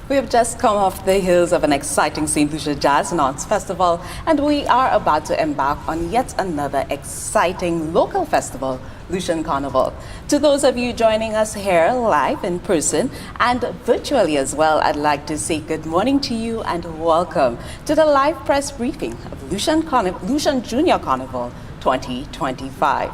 We have just come off the heels of an exciting St. Lucia Jazz and Arts Festival, and we are about to embark on yet another exciting local festival, Lucian Carnival. To those of you joining us here live in person and virtually as well, I'd like to say good morning to you and welcome to the live press briefing of Lucian Junior Carnival 2025.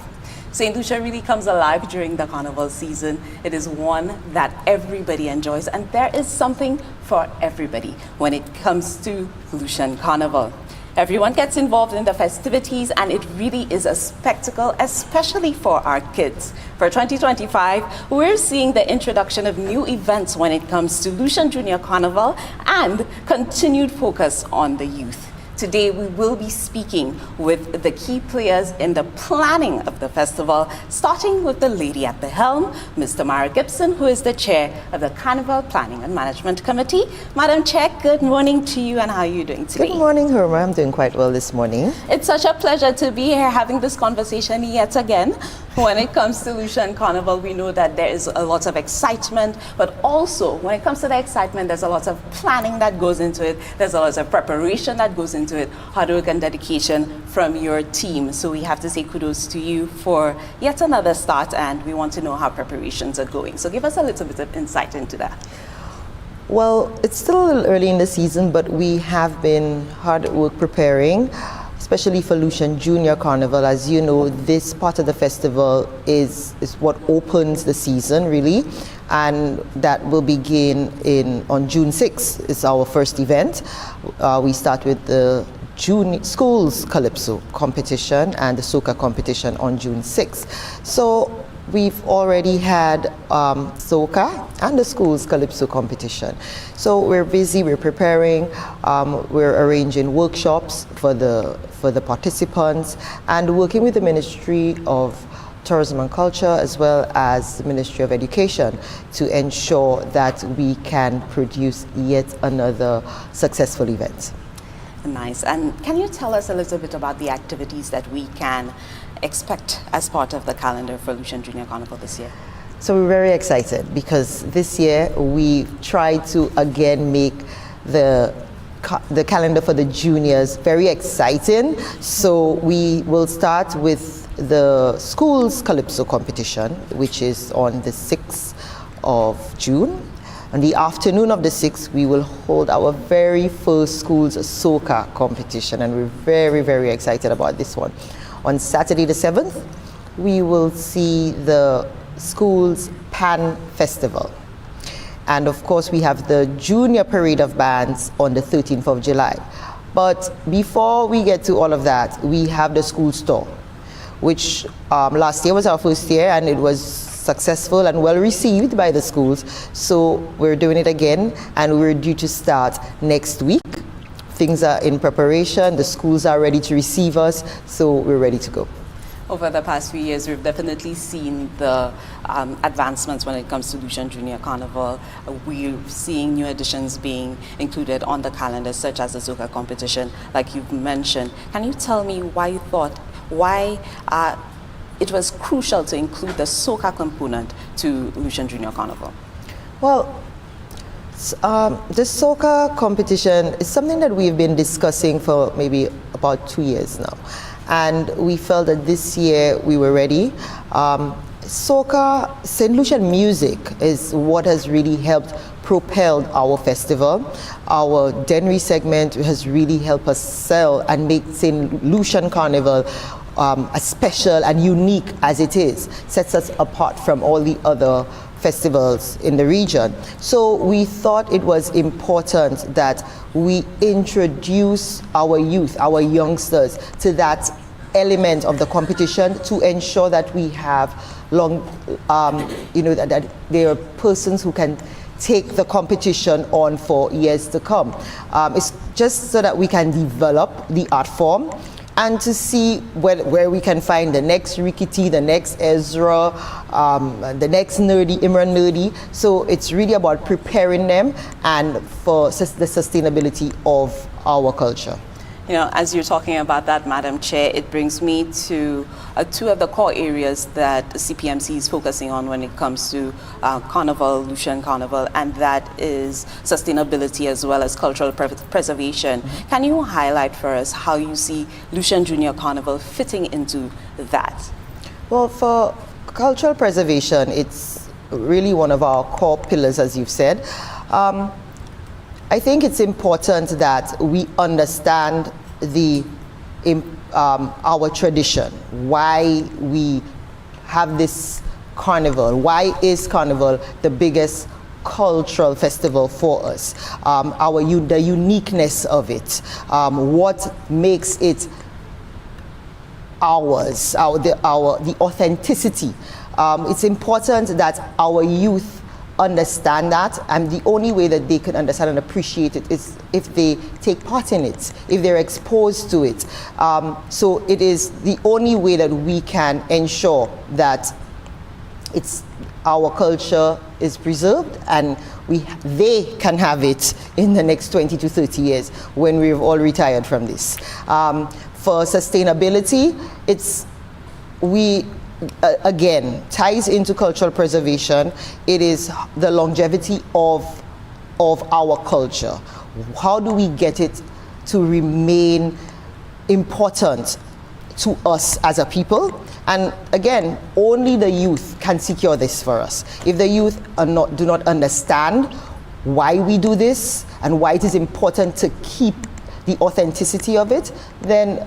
St. Lucia really comes alive during the carnival season. It is one that everybody enjoys, and there is something for everybody when it comes to Lucian Carnival. Everyone gets involved in the festivities, and it really is a spectacle, especially for our kids. For 2025, we're seeing the introduction of new events when it comes to Lucian Junior Carnival and continued focus on the youth. Today, we will be speaking with the key players in the planning of the festival, starting with the lady at the helm, Ms. Tamara Gibson, who is the chair of the Carnival Planning and Management Committee. Madam Chair, good morning to you, and how are you doing today? Good morning, Herma. I'm doing quite well this morning. It's such a pleasure to be here having this conversation yet again. When it comes to Lucian Carnival, we know that there is a lot of excitement, but also when it comes to the excitement, there's a lot of planning that goes into it. There's a lot of preparation that goes into it, hard work and dedication from your team. So we have to say kudos to you for yet another start, and we want to know how preparations are going. So give us a little bit of insight into that. Well, it's still a little early in the season, but we have been hard at work preparing, especially for Lucian Junior Carnival. As you know, this part of the festival is what opens the season, really, and that will begin on June 6th. It's our first event. We start with the Schools Calypso competition and the soca competition on June 6th. So we've already had soca and the Schools Calypso competition. So we're busy, we're preparing, we're arranging workshops for the participants and working with the Ministry of Tourism and Culture as well as the Ministry of Education to ensure that we can produce yet another successful event. Nice. And can you tell us a little bit about the activities that we can expect as part of the calendar for Lucian Junior Carnival this year? So we're very excited because this year we tried to again make the calendar for the juniors very exciting. So we will start with the Schools Calypso competition, which is on the 6th of June. On the afternoon of the 6th, we will hold our very first schools soca competition, and we're very, very excited about this one. On Saturday the 7th, we will see the Schools Pan Festival. And of course, we have the Junior Parade of Bands on the 13th of July. But before we get to all of that, we have the school store, which last year was our first year, and it was successful and well received by the schools. So we're doing it again, and we're due to start next week. Things are in preparation, the schools are ready to receive us, so we're ready to go. Over the past few years, we've definitely seen the advancements when it comes to Lucian Junior Carnival. We're seeing new additions being included on the calendar, such as the soca competition, like you've mentioned. Can you tell me why you thought, it was crucial to include the soca component to Lucian Junior Carnival? Well, the soca competition is something that we've been discussing for maybe about 2 years now. And we felt that this year we were ready. Soca, St. Lucian music is what has really helped propel our festival. Our Dennery segment has really helped us sell and make St. Lucian Carnival as special and unique as it is, sets us apart from all the other festivals in the region. So we thought it was important that we introduce our youth, our youngsters, to that element of the competition to ensure that we have that there are persons who can take the competition on for years to come. It's just so that we can develop the art form and to see where we can find the next Rikiti, the next Ezra, the next Nerdy, Imran Nerdy. So it's really about preparing them and for the sustainability of our culture. As you're talking about that, Madam Chair, it brings me to two of the core areas that CPMC is focusing on when it comes to Carnival, Lucian Carnival, and that is sustainability as well as cultural preservation. Can you highlight for us how you see Lucian Junior Carnival fitting into that? Well, for cultural preservation, it's really one of our core pillars, as you've said. I think it's important that we understand our tradition, why we have this carnival, why is carnival the biggest cultural festival for us, the uniqueness of it, what makes it ours, the authenticity. It's important that our youth understand that, and the only way that they can understand and appreciate it is if they take part in it, if they're exposed to it. So it is the only way that we can ensure that our culture is preserved and they can have it in the next 20 to 30 years when we've all retired from this. For sustainability, again, ties into cultural preservation. It is the longevity of our culture. How do we get it to remain important to us as a people? And again, only the youth can secure this for us. If the youth do not understand why we do this and why it is important to keep the authenticity of it, then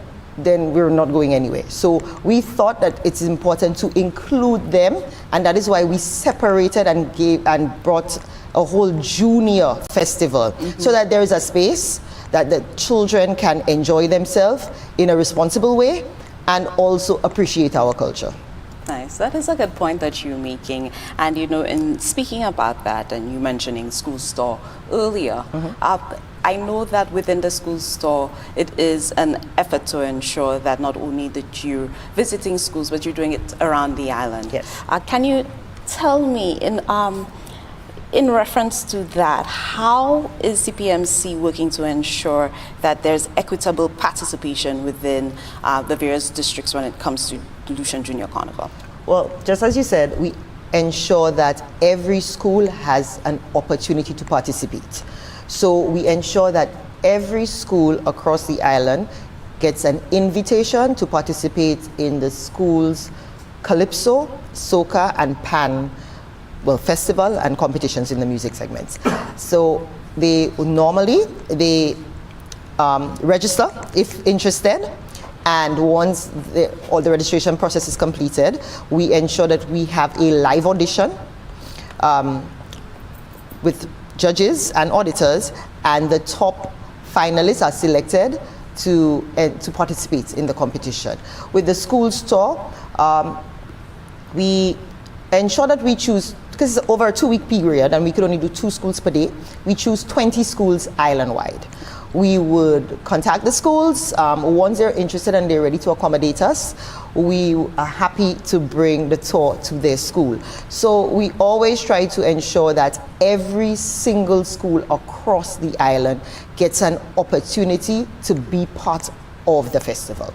we're not going anywhere. So we thought that it's important to include them, and that is why we separated and brought a whole junior festival, so that there is a space that the children can enjoy themselves in a responsible way and also appreciate our culture. Nice. That is a good point that you're making. And in speaking about that, and you mentioning school store earlier, I know that within the school store, it is an effort to ensure that not only that you're visiting schools, but you're doing it around the island. Yes. Can you tell me, in reference to that, how is CPMC working to ensure that there's equitable participation within the various districts when it comes to Lucian Junior Carnival? Well, just as you said, we ensure that every school has an opportunity to participate. So we ensure that every school across the island gets an invitation to participate in the school's Calypso, Soca, and Pan festival and competitions in the music segments. So they register if interested, and once all the registration process is completed, we ensure that we have a live audition with judges and auditors, and the top finalists are selected to participate in the competition. With the school store, we ensure that we choose, because it's over a 2-week period and we could only do 2 schools per day, we choose 20 schools island-wide. We would contact the schools. Once they're interested and they're ready to accommodate us, we are happy to bring the tour to their school. So we always try to ensure that every single school across the island gets an opportunity to be part of the festival.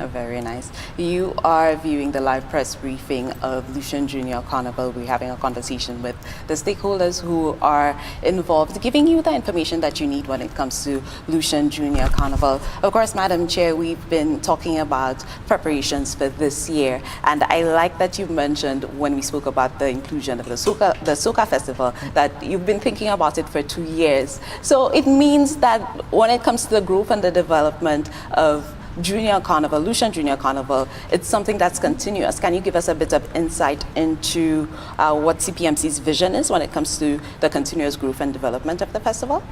Very nice. You are viewing the live press briefing of Lucian Junior Carnival. We're having a conversation with the stakeholders who are involved, giving you the information that you need when it comes to Lucian Junior Carnival. Of course, Madam Chair, we've been talking about preparations for this year, and I like that you mentioned when we spoke about the inclusion of the Soca Festival that you've been thinking about it for 2 years. So it means that when it comes to the growth and the development of Junior Carnival, Lucian Junior Carnival, it's something that's continuous. Can you give us a bit of insight into what CPMC's vision is when it comes to the continuous growth and development of the festival?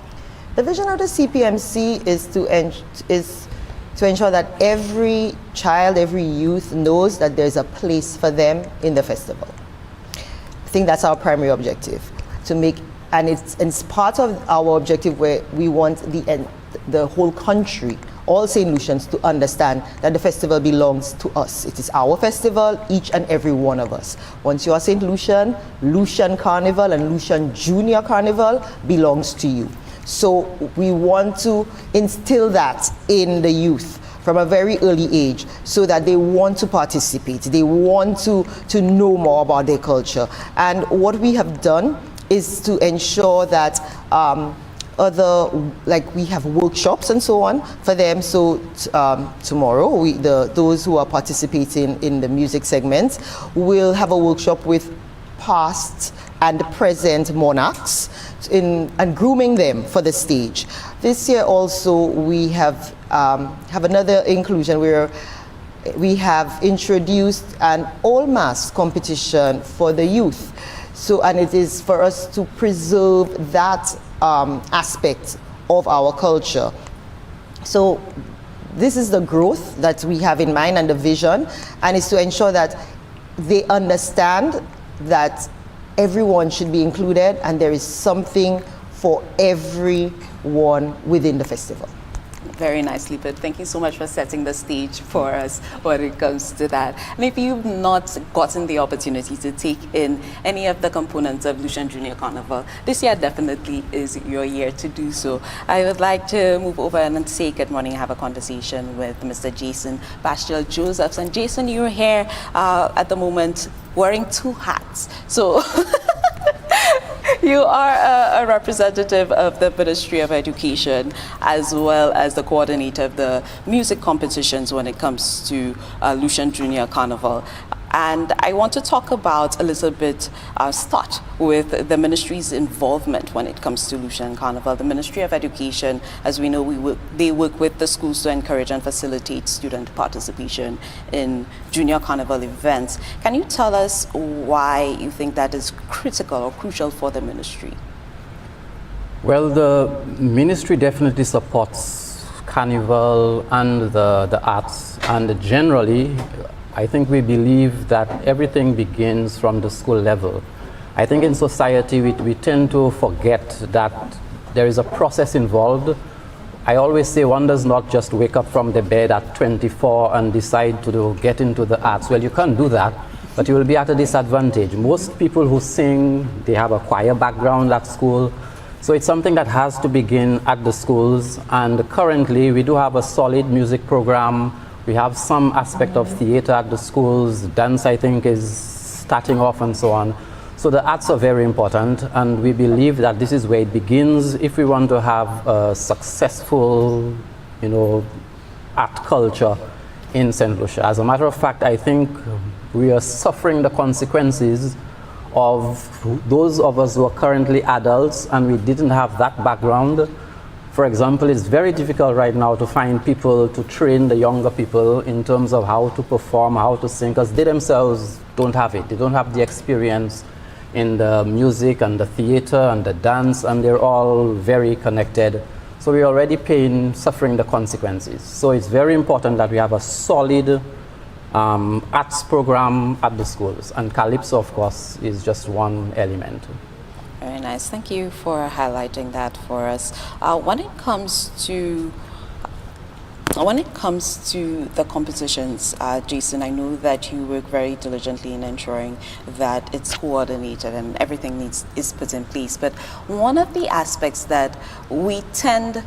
The vision of the CPMC is to ensure that every child, every youth knows that there's a place for them in the festival. I think that's our primary objective, and it's part of our objective where we want the whole country, all St. Lucians, to understand that the festival belongs to us. It is our festival, each and every one of us. Once you are St. Lucian, Lucian Carnival and Lucian Junior Carnival belongs to you. So we want to instill that in the youth from a very early age so that they want to participate, they want to know more about their culture. And what we have done is to ensure that we have workshops and so on for them. So tomorrow, those who are participating in the music segment will have a workshop with past and present monarchs and grooming them for the stage. This year also we have another inclusion where we have introduced an all-mass competition for the youth. So, and it is for us to preserve that aspect of our culture. So this is the growth that we have in mind and the vision, and it's to ensure that they understand that everyone should be included and there is something for everyone within the festival. Very nicely put. Thank you so much for setting the stage for us when it comes to that. And if you've not gotten the opportunity to take in any of the components of Lucian Junior Carnival, this year definitely is your year to do so. I would like to move over and say good morning and have a conversation with Mr. Jason Bastiel Josephs. And Jason, you're here at the moment wearing two hats. So you are a representative of the Ministry of Education as well as the coordinator of the music competitions when it comes to Lucian Junior Carnival. And I want to talk about a little bit, start with the ministry's involvement when it comes to Lucian Carnival. The Ministry of Education, as we know, they work with the schools to encourage and facilitate student participation in Junior Carnival events. Can you tell us why you think that is critical or crucial for the ministry? Well, the ministry definitely supports Carnival and the arts, and generally I think we believe that everything begins from the school level. I think in society we tend to forget that there is a process involved. I always say one does not just wake up from the bed at 24 and decide to get into the arts. Well, you can't do that, but you will be at a disadvantage. Most people who sing, they have a choir background at school. So it's something that has to begin at the schools. And currently we do have a solid music program. We have some aspect of theater at the schools. Dance, I think, is starting off and so on. So the arts are very important, and we believe that this is where it begins if we want to have a successful, art culture in St. Lucia. As a matter of fact, I think we are suffering the consequences of those of us who are currently adults and we didn't have that background. For example, it's very difficult right now to find people to train the younger people in terms of how to perform, how to sing, because they themselves don't have it. They don't have the experience in the music and the theater and the dance, and they're all very connected. So we're already suffering the consequences. So it's very important that we have a solid arts program at the schools, and Calypso, of course, is just one element. Very nice. Thank you for highlighting that for us. When it comes to the competitions, Jason, I know that you work very diligently in ensuring that it's coordinated and everything is put in place. But one of the aspects that we tend,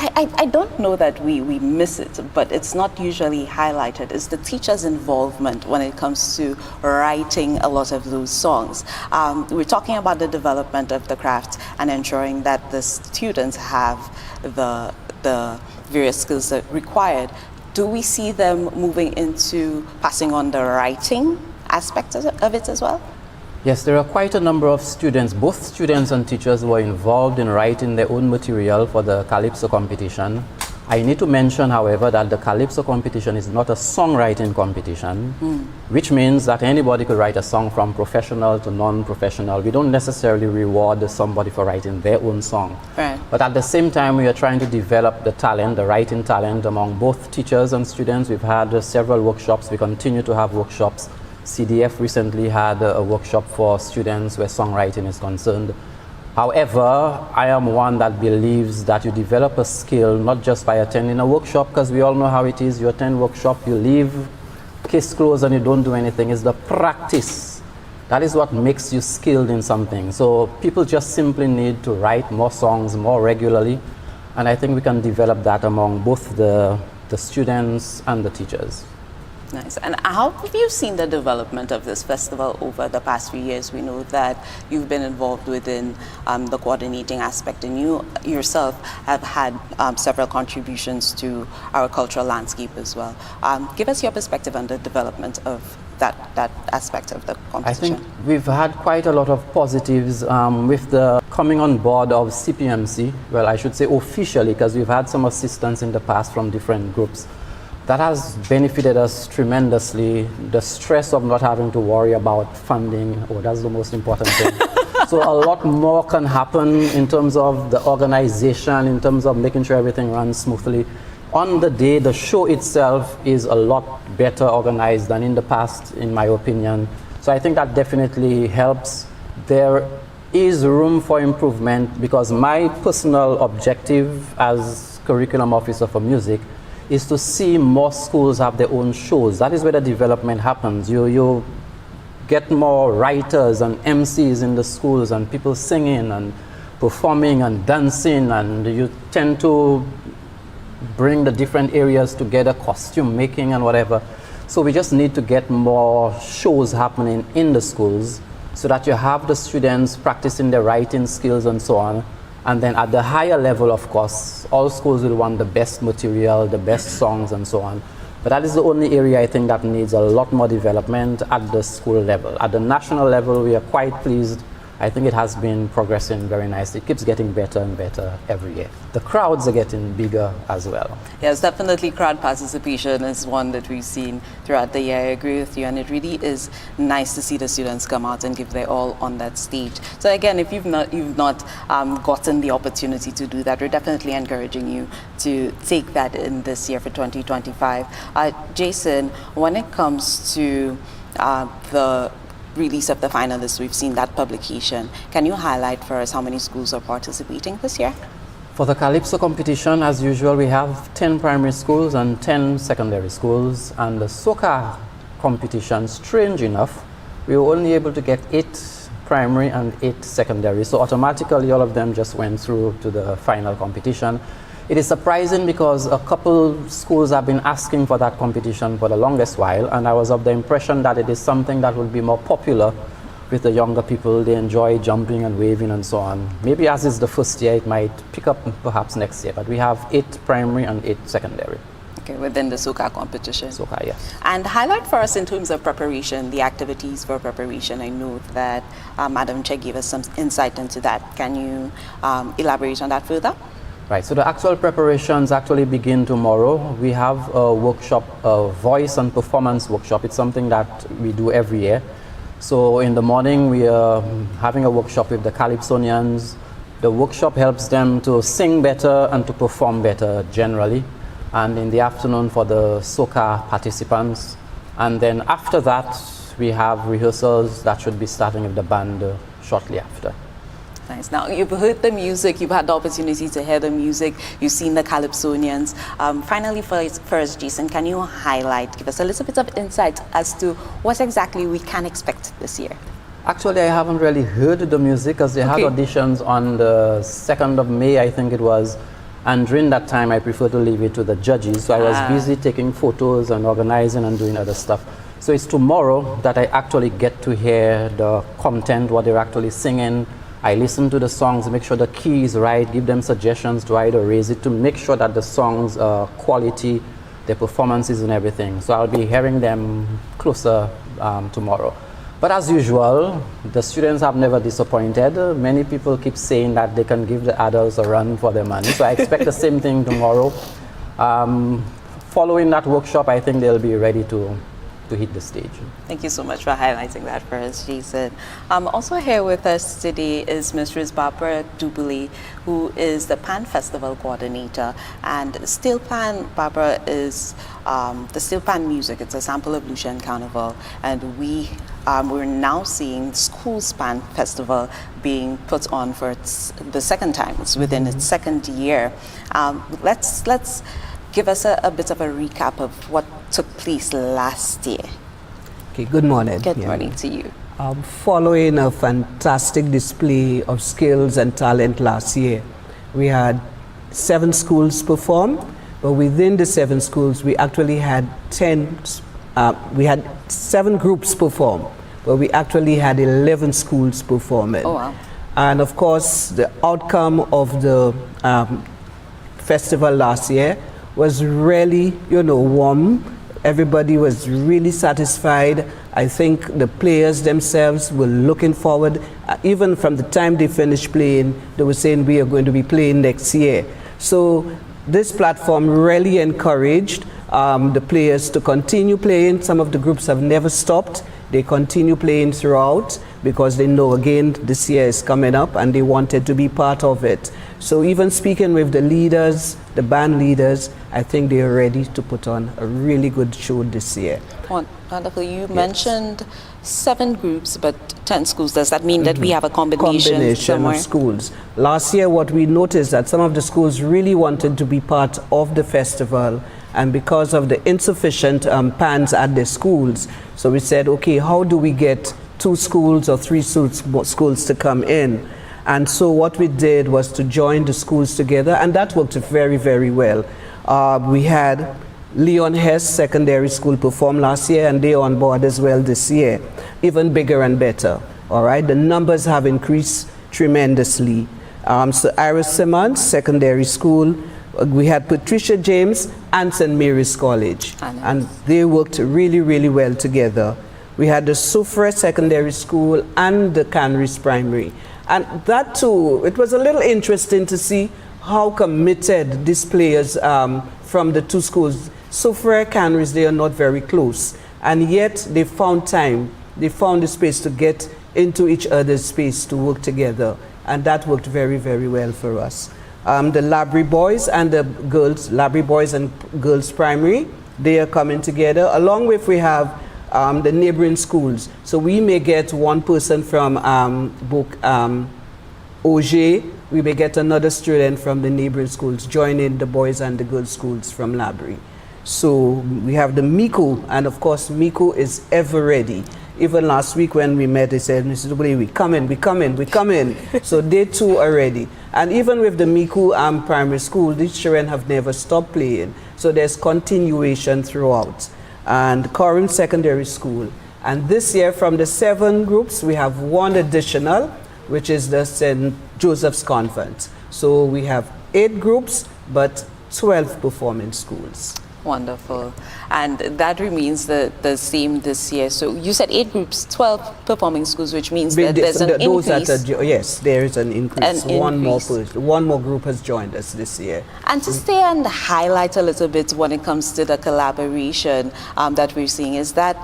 I don't know that we miss it, but it's not usually highlighted, is the teachers' involvement when it comes to writing a lot of those songs. We're talking about the development of the craft and ensuring that the students have the various skills that are required. Do we see them moving into passing on the writing aspect of it as well? Yes, there are quite a number of students, both students and teachers, who are involved in writing their own material for the Calypso competition. I need to mention, however, that the Calypso competition is not a songwriting competition, which means that anybody could write a song from professional to non-professional. We don't necessarily reward somebody for writing their own song. Right. But at the same time, we are trying to develop the talent, the writing talent among both teachers and students. We've had several workshops. We continue to have workshops. CDF recently had a workshop for students where songwriting is concerned. However, I am one that believes that you develop a skill not just by attending a workshop, because we all know how it is. You attend workshop, you leave, case closed, and you don't do anything. It's the practice That is what makes you skilled in something. So people just simply need to write more songs more regularly, and I think we can develop that among both the students and the teachers. Nice. And how have you seen the development of this festival over the past few years? We know that you've been involved within the coordinating aspect, and you yourself have had several contributions to our cultural landscape as well. Give us your perspective on the development of that aspect of the competition. I think we've had quite a lot of positives with the coming on board of CPMC. Well, I should say officially, because we've had some assistance in the past from different groups. That has benefited us tremendously. The stress of not having to worry about funding, that's the most important thing. So a lot more can happen in terms of the organization, in terms of making sure everything runs smoothly. On the day, the show itself is a lot better organized than in the past, in my opinion. So I think that definitely helps. There is room for improvement, because my personal objective as curriculum officer for music is to see more schools have their own shows. That is where the development happens. You get more writers and MCs in the schools, and people singing and performing and dancing, and you tend to bring the different areas together, costume making and whatever. So we just need to get more shows happening in the schools so that you have the students practicing their writing skills and so on. And then at the higher level, of course, all schools will want the best material, the best songs and so on. But that is the only area I think that needs a lot more development at the school level. At the national level, we are quite pleased. I think it has been progressing very nicely. It keeps getting better and better every year. The crowds are getting bigger as well. Yes, definitely crowd participation is one that we've seen throughout the year. I agree with you, and it really is nice to see the students come out and give their all on that stage. So again, if you've not gotten the opportunity to do that, we're definitely encouraging you to take that in this year for 2025. Jason, when it comes to the release of the finalists, we've seen that publication. Can you highlight for us how many schools are participating this year? For the Calypso competition, as usual, we have 10 primary schools and 10 secondary schools. And the soca competition, strange enough, we were only able to get 8 primary and 8 secondary. So automatically all of them just went through to the final competition. It is surprising because a couple schools have been asking for that competition for the longest while, and I was of the impression that it is something that would be more popular with the younger people. They enjoy jumping and waving and so on. Maybe as is the first year, it might pick up perhaps next year, but we have 8 primary and 8 secondary. Okay, within the soca competition. Soca, yes. And highlight for us in terms of preparation, the activities for preparation. I know that Madam Chair gave us some insight into that. Can you elaborate on that further? Right, so the actual preparations actually begin tomorrow. We have a workshop, a voice and performance workshop. It's something that we do every year. So in the morning, we are having a workshop with the Calypsonians. The workshop helps them to sing better and to perform better generally. And in the afternoon for the soca participants. And then after that, we have rehearsals that should be starting with the band shortly after. Nice. Now, you've heard the music, you've had the opportunity to hear the music, you've seen the Calypsonians. Finally, first, Jason, can you highlight, give us a little bit of insight as to what exactly we can expect this year? Actually, I haven't really heard the music because they had auditions on the 2nd of May, I think it was. And during that time, I prefer to leave it to the judges. So I was busy taking photos and organizing and doing other stuff. So it's tomorrow that I actually get to hear the content, what they're actually singing. I listen to the songs, make sure the key is right, give them suggestions to either raise it to make sure that the songs are quality, their performances and everything. So I'll be hearing them closer tomorrow. But as usual, the students have never disappointed. Many people keep saying that they can give the adults a run for their money. So I expect the same thing tomorrow. Following that workshop, I think they'll be ready to hit the stage. Thank you so much for highlighting that for us, Jason. Also here with us today is Mrs. Barbara Dubuli, who is the Pan Festival Coordinator. And Still Pan, Barbara, is the Still Pan music. It's a sample of Lucian Carnival. And we're now seeing School's Pan Festival being put on for the second time. It's within its second year. Let's give us a bit of a recap of what took place last year. Okay, good morning. Good morning to you. Following a fantastic display of skills and talent last year, we had 7 schools perform, but within the 7 schools, we actually had 7 groups perform, but we actually had 11 schools performing. Oh, wow. And of course, the outcome of the festival last year was really, warm. Everybody was really satisfied. I think the players themselves were looking forward. Even from the time they finished playing, they were saying we are going to be playing next year. So this platform really encouraged the players to continue playing. Some of the groups have never stopped. They continue playing throughout because they know, again, this year is coming up and they wanted to be part of it. So even speaking with the leaders, the band leaders, I think they are ready to put on a really good show this year. Wonderful. You mentioned 7 groups, but 10 schools. Does that mean that we have a combination somewhere? Of schools. Last year, what we noticed that some of the schools really wanted to be part of the festival, and because of the insufficient pans at the schools, so we said, okay, how do we get 2 schools or 3 schools to come in? And so what we did was to join the schools together, and that worked very, very well. We had Leon Hess Secondary School perform last year, and they're on board as well this year, even bigger and better. All right, the numbers have increased tremendously. So Iris Simmons Secondary School, we had Patricia James and St. Mary's College, and they worked really, really well together. We had the Soufre Secondary School and the Canris Primary. And that too, it was a little interesting to see how committed these players from the 2 schools. Soufre, Canris, they are not very close. And yet they found time, they found the space to get into each other's space to work together. And that worked very, very well for us. The Labrie Boys and the girls, Labrie Boys and Girls Primary, they are coming together. Along with we have the neighboring schools. So we may get one person from Auger, we may get another student from the neighboring schools joining the boys and the girls schools from Labrie. So we have the Miku, and of course Miku is ever ready. Even last week when we met, they said, Mr. Dubule, we come in. So they too are ready. And even with the Miku primary school, these children have never stopped playing. So there's continuation throughout. And Corinth Secondary School. And this year from the 7 groups, we have 1 additional, which is the St. Joseph's Convent. So we have 8 groups, but 12 performing schools. Wonderful. And that remains the same this year. So you said 8 groups, 12 performing schools, which means that there's an increase. Yes, there is an increase. One more group has joined us this year. And to stay and highlight a little bit when it comes to the collaboration that we're seeing, is that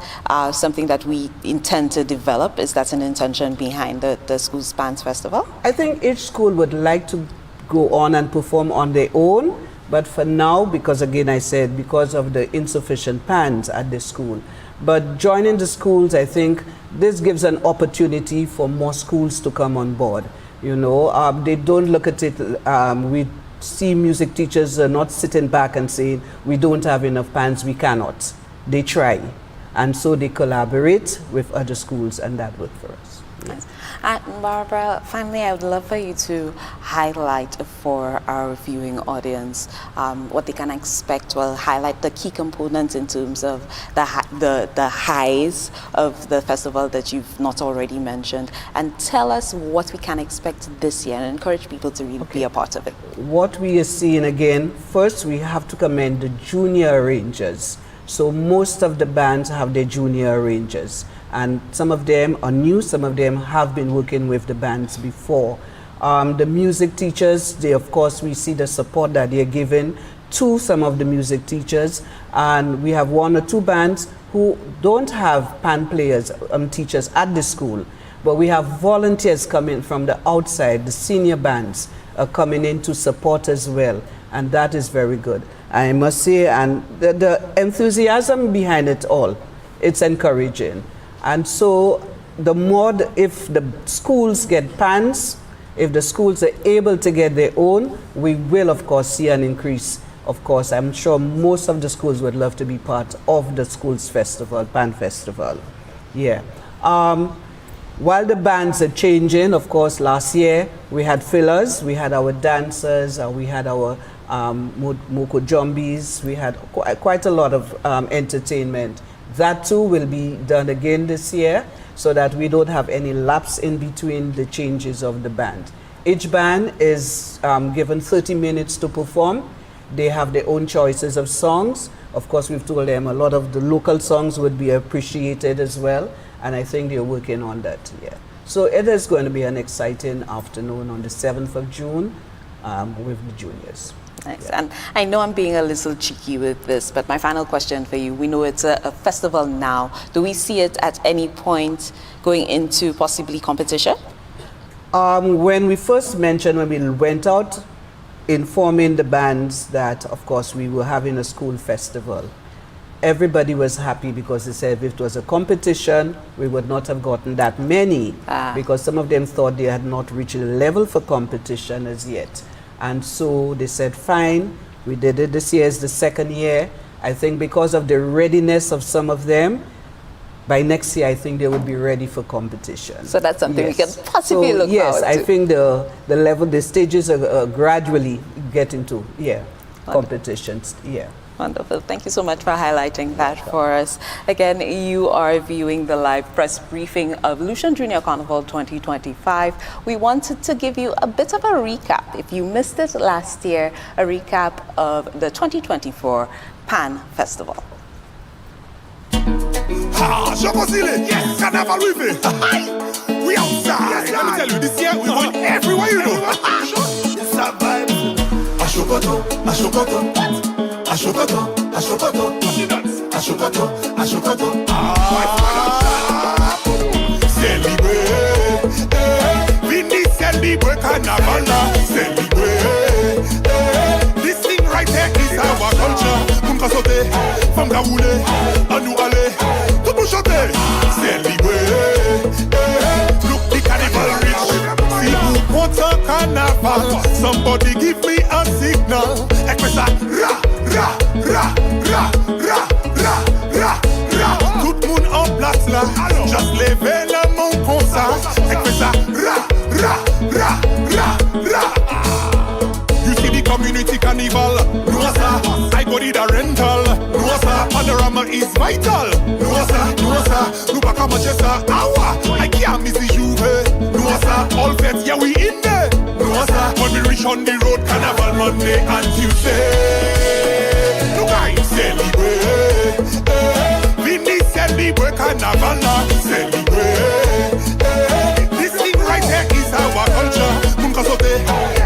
something that we intend to develop? Is that an intention behind the Schools Bands Festival? I think each school would like to go on and perform on their own. But for now, because again I said, because of the insufficient pans at the school. But joining the schools, I think this gives an opportunity for more schools to come on board. They don't look at it, we see music teachers not sitting back and saying, we don't have enough pans, we cannot. They try. And so they collaborate with other schools, and that worked for us. Yes. And Barbara, finally, I would love for you to highlight for our viewing audience what they can expect. Well, highlight the key components in terms of the highs of the festival that you've not already mentioned, and tell us what we can expect this year and encourage people to really be a part of it. What we are seeing again, first we have to commend the junior arrangers. So most of the bands have their junior arrangers. And some of them are new, some of them have been working with the bands before. The music teachers, of course, we see the support that they're giving to some of the music teachers. And we have 1 or 2 bands who don't have pan players, teachers at the school. But we have volunteers coming from the outside, the senior bands are coming in to support as well. And that is very good. I must say, and the enthusiasm behind it all, it's encouraging. And so the more, if the schools get pans, if the schools are able to get their own, we will of course see an increase. Of course, I'm sure most of the schools would love to be part of the schools festival, pan festival. Yeah. While the bands are changing, of course, last year we had fillers, we had our dancers, we had our Moko Jumbies, we had quite a lot of entertainment. That too will be done again this year so that we don't have any lapse in between the changes of the band. Each band is given 30 minutes to perform. They have their own choices of songs. Of course, we've told them a lot of the local songs would be appreciated as well. And I think they're working on that, yeah. So it is going to be an exciting afternoon on the 7th of June with the juniors. Nice. Yeah. And I know I'm being a little cheeky with this, but my final question for you, we know it's a festival now. Do we see it at any point going into possibly competition? When we first mentioned, when we went out informing the bands that, of course, we were having a school festival, everybody was happy because they said if it was a competition, we would not have gotten that many because some of them thought they had not reached the level for competition as yet. And so they said, fine, we did it. This year is the second year. I think because of the readiness of some of them, by next year, I think they would be ready for competition. So that's something we can possibly look forward to. Yes, I think the level, the stages are gradually getting to, competitions, Wonderful. Thank you so much for highlighting that for us. Again, you are viewing the live press briefing of Lucian Junior Carnival 2025. We wanted to give you a bit of a recap. If you missed it last year, a recap of the 2024 Pan Festival. Yes, Carnival with it. We outside. Let me tell you, this year we're going everywhere you know. It's a vibe. Ashokoto, Ashokoto. Ashokoto, Ashokoto, Ashokoto, Ashokoto. Celebrate, Vini celebrate Carnival, celebrate. This thing right here is our culture. Munka sote, fanga wule, anu ale, tout nous chanter. Celebrate, look the carnival rich. Si vous comptez carnaval, somebody give me a signal. Ekpesa, ra. Ra, ra, ra, ra, ra, ra, ra. Tout le monde en place là. Just levez la main comme ça. Et fait ça. Ra, ra, ra, ra, ra. You see the community carnival. Nous ça. I go need a rental. Nous ça. Panorama is vital. Nous ça. Nous pas comment j'ai ça. Awa. I can't miss the Juve. Nous ça. All fête, yeah we in there. Nous ça. When we reach on the road, carnival Monday and Tuesday. Celebrate, Vini celebrate Carnival, celebrate. This thing right here is our culture. Munka sote,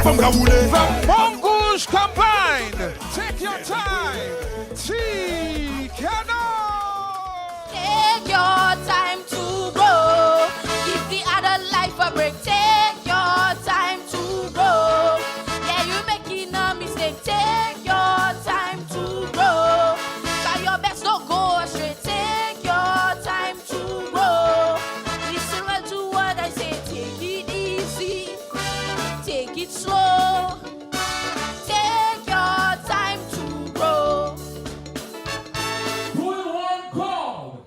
fanga wule. The Mongoose combined. Take your time. Take your time to grow. Give the other life a break. Take your time to grow. Yeah, you're making a mistake. Take your time to grow. Try your best, don't go astray. Take your time to grow. Listen well to what I say. Take it easy. Take it slow. Take your time to grow. Put one call.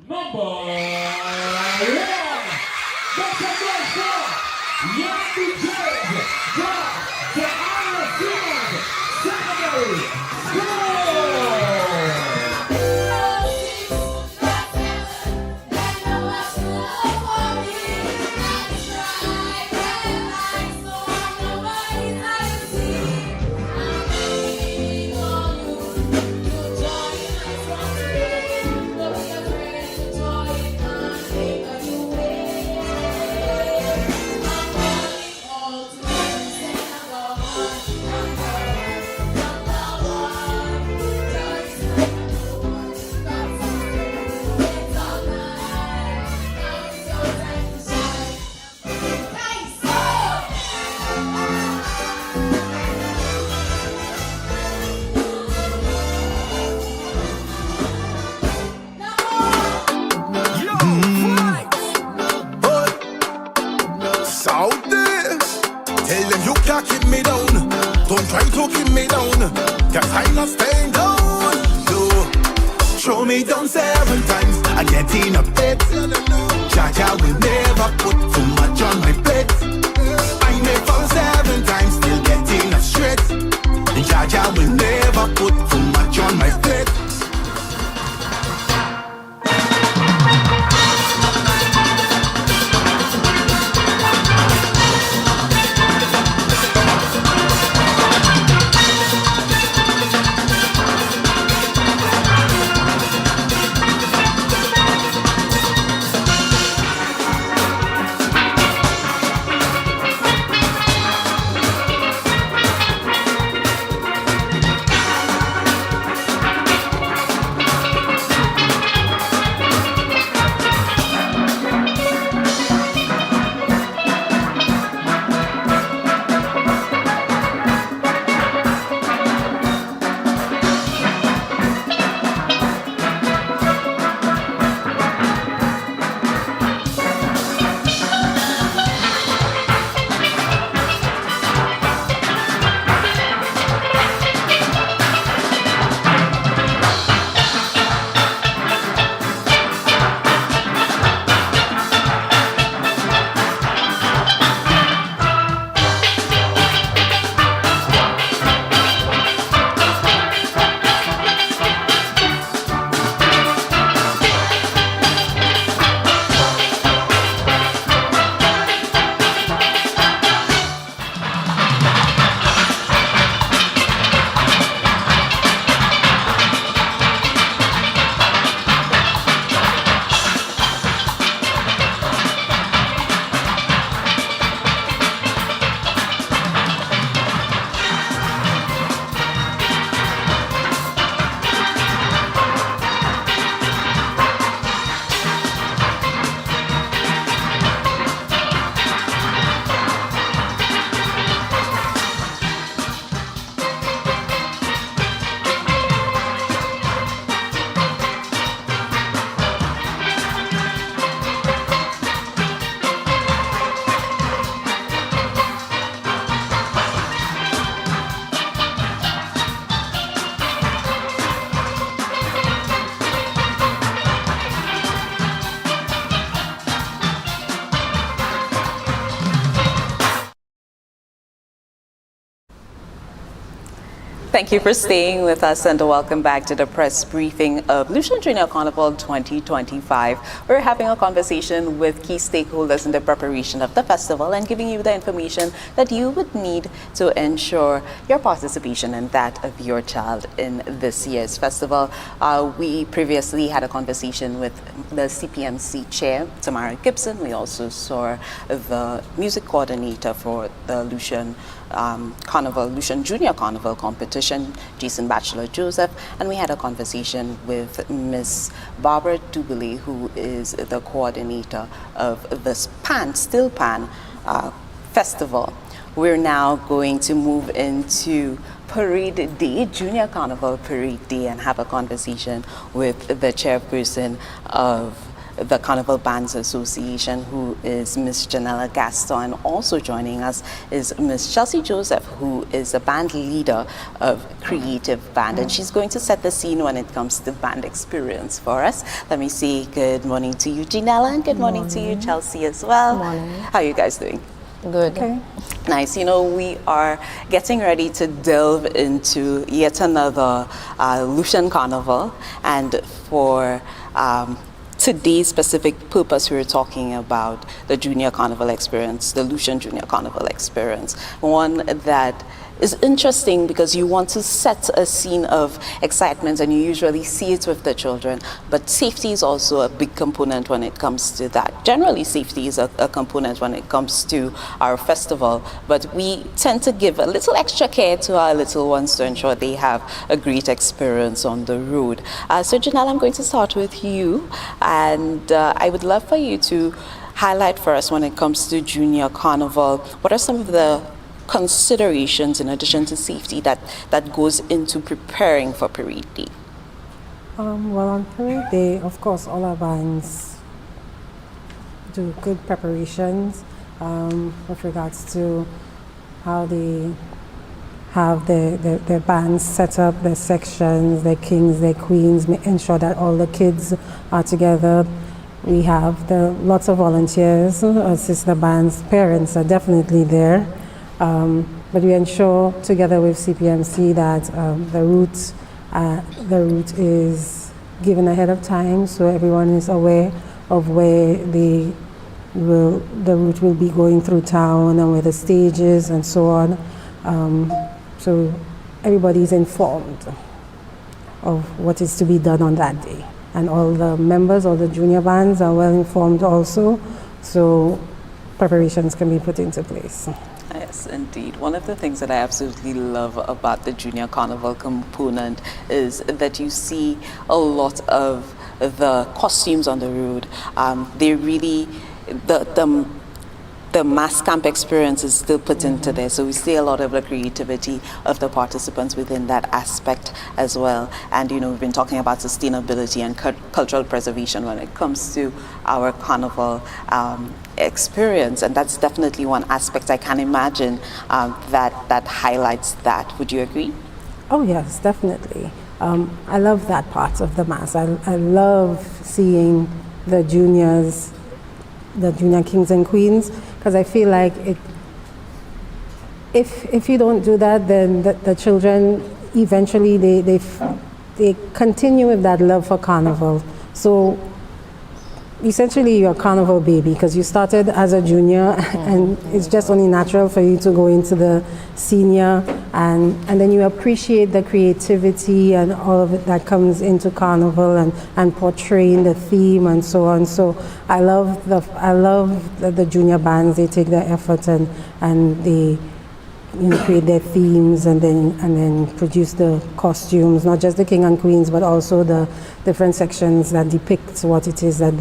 Number one. That's a good song. Young Judge. The Honor Field. Secondary School. Tell them you can't keep me down. Don't try to keep me down. Cause I'm not staying down. You throw me down 7 times. I getting upset. Jaja will never put too much on my plate. I may fall 7 times, still getting up straight. Jaja will never put too much on my plate. Thank you for staying with us and welcome back to the press briefing of Lucian Junior Carnival 2025. We're having a conversation with key stakeholders in the preparation of the festival and giving you the information that you would need to ensure your participation and that of your child in this year's festival. We previously had a conversation with the CPMC chair, Tamara Gibson. We also saw the music coordinator for the Lucian Lucian Junior Carnival competition, Jason Bachelor Joseph, and we had a conversation with Miss Barbara Dubele, who is the coordinator of this Still Pan festival. We're now going to move into Parade Day, Junior Carnival Parade Day, and have a conversation with the chairperson of the Carnival Bands Association, who is Miss Janella Gaston. Also joining us is Miss Chelsea Joseph, who is a band leader of Creative Band, and she's going to set the scene when it comes to band experience for us. Let me say good morning to you, Janella, and good morning to you, Chelsea, as well. Morning. How are you guys doing? Good. Okay. Nice. You know, we are getting ready to delve into yet another Lucian Carnival, and for today's specific purpose, we're talking about the Junior Carnival experience, the Lucian Junior Carnival experience, one that is interesting because you want to set a scene of excitement and you usually see it with the children, but safety is also a big component when it comes to that. Generally, safety is a component when it comes to our festival, but we tend to give a little extra care to our little ones to ensure they have a great experience on the road. So Janelle, I'm going to start with you, and I would love for you to highlight for us when it comes to Junior Carnival, what are some of the considerations in addition to safety that goes into preparing for Parade Day? Well, on Parade Day, of course, all our bands do good preparations with regards to how they have their bands set up, their sections, their kings, their queens, ensure that all the kids are together. We have lots of volunteers who assist the bands. Parents are definitely there. But we ensure together with CPMC that the route is given ahead of time, so everyone is aware of where the route will be going through town and where the stage is and so on. So everybody is informed of what is to be done on that day. And all the members, all the junior bands are well informed also, so preparations can be put into place. Yes, indeed. One of the things that I absolutely love about the Junior Carnival component is that you see a lot of the costumes on the road. They really, the mass camp experience is still put into there. So we see a lot of the creativity of the participants within that aspect as well. And, you know, we've been talking about sustainability and cultural preservation when it comes to our carnival experience. And that's definitely one aspect I can imagine that highlights that. Would you agree? Oh, yes, definitely. I love that part of the mass. I love seeing the juniors, the junior kings and queens, because I feel like if you don't do that, then the children eventually they continue with that love for carnival. So essentially you're a carnival baby because you started as a junior and it's just only natural for you to go into the senior and then you appreciate the creativity and all of it that comes into carnival and portraying the theme and so on. So I love the junior bands. They take their effort and they create their themes and then produce the costumes, not just the king and queens, but also the different sections that depict what it is that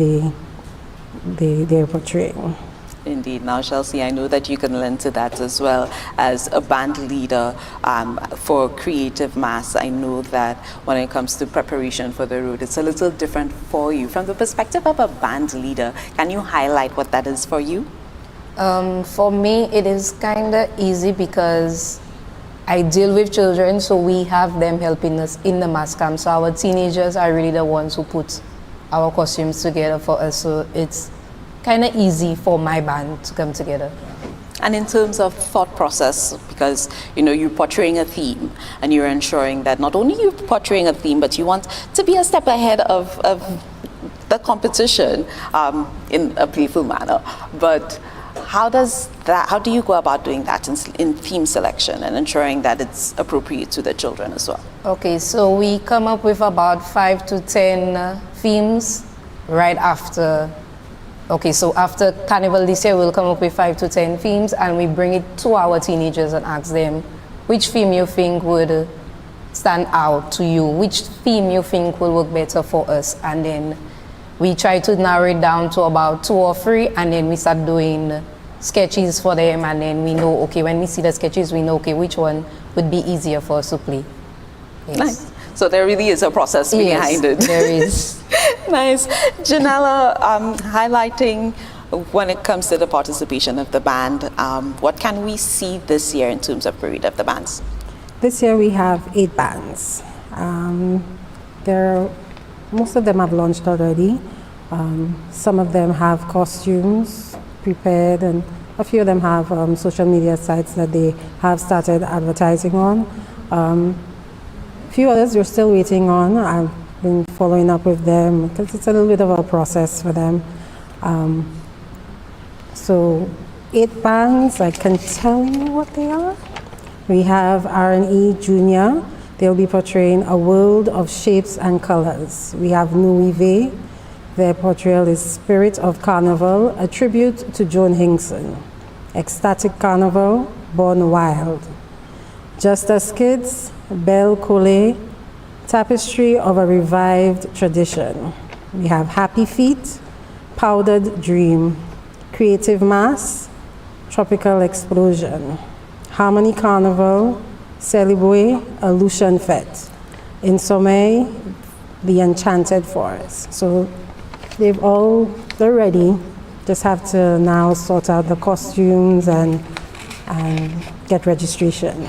they're portraying. Indeed. Now, Chelsea, I know that you can lend to that as well as a band leader for Creative Mass. I know that when it comes to preparation for the road, it's a little different for you. From the perspective of a band leader, can you highlight what that is for you? For me, it is kind of easy because I deal with children, so we have them helping us in the mass camp. So our teenagers are really the ones who put our costumes together for us. So it's kind of easy for my band to come together. And in terms of thought process, because you're portraying a theme and you're ensuring that not only you're portraying a theme, but you want to be a step ahead of the competition in a playful manner. But how do you go about doing that in theme selection and ensuring that it's appropriate to the children as well? Okay, so we come up with about 5 to 10 themes right after. Okay, so after Carnival this year, we'll come up with 5 to 10 themes and we bring it to our teenagers and ask them which theme you think would stand out to you, which theme you think will work better for us, and then we try to narrow it down to about 2 or 3, and then we start doing sketches for them, and then we know, okay, when we see the sketches, we know, okay, which one would be easier for us to play. Yes. Nice. So there really is a process behind it. There is. Nice. Janella, highlighting when it comes to the participation of the band, what can we see this year in terms of parade of the bands? This year we have 8 bands. Most of them have launched already. Some of them have costumes prepared, and a few of them have social media sites that they have started advertising on. A few others we're still waiting on. I've been following up with them because it's a little bit of a process for them. So 8 bands, I can tell you what they are. We have R&E Junior. They'll be portraying a world of shapes and colors. We have Nuive. Their portrayal is Spirit of Carnival, a tribute to Joan Hinkson. Ecstatic Carnival, Born Wild. Just As Kids, Belle Collet, Tapestry of a Revived Tradition. We have Happy Feet, Powdered Dream, Creative Mass, Tropical Explosion, Harmony Carnival, Celebrate, a Lucian Fete. In Sommeil, the Enchanted Forest. So they're ready. Just have to now sort out the costumes and get registration.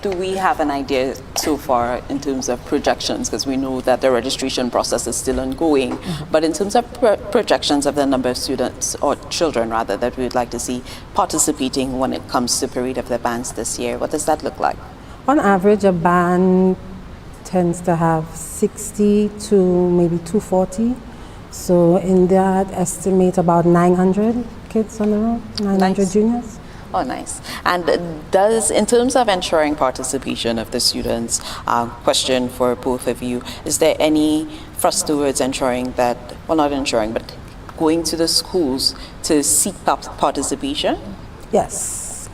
do we have an idea so far in terms of projections? Because we know that the registration process is still ongoing. But in terms of projections of the number of students, or children rather, that we would like to see participating when it comes to Parade of the Bands this year, what does that look like? On average, a band tends to have 60 to maybe 240. So in that, estimate about 900 kids on the road, 900 Nice. juniors. Oh, nice. And does, in terms of ensuring participation of the students, question for both of you, is there any thrust towards ensuring that, well, not ensuring, but going to the schools to seek participation? Yes.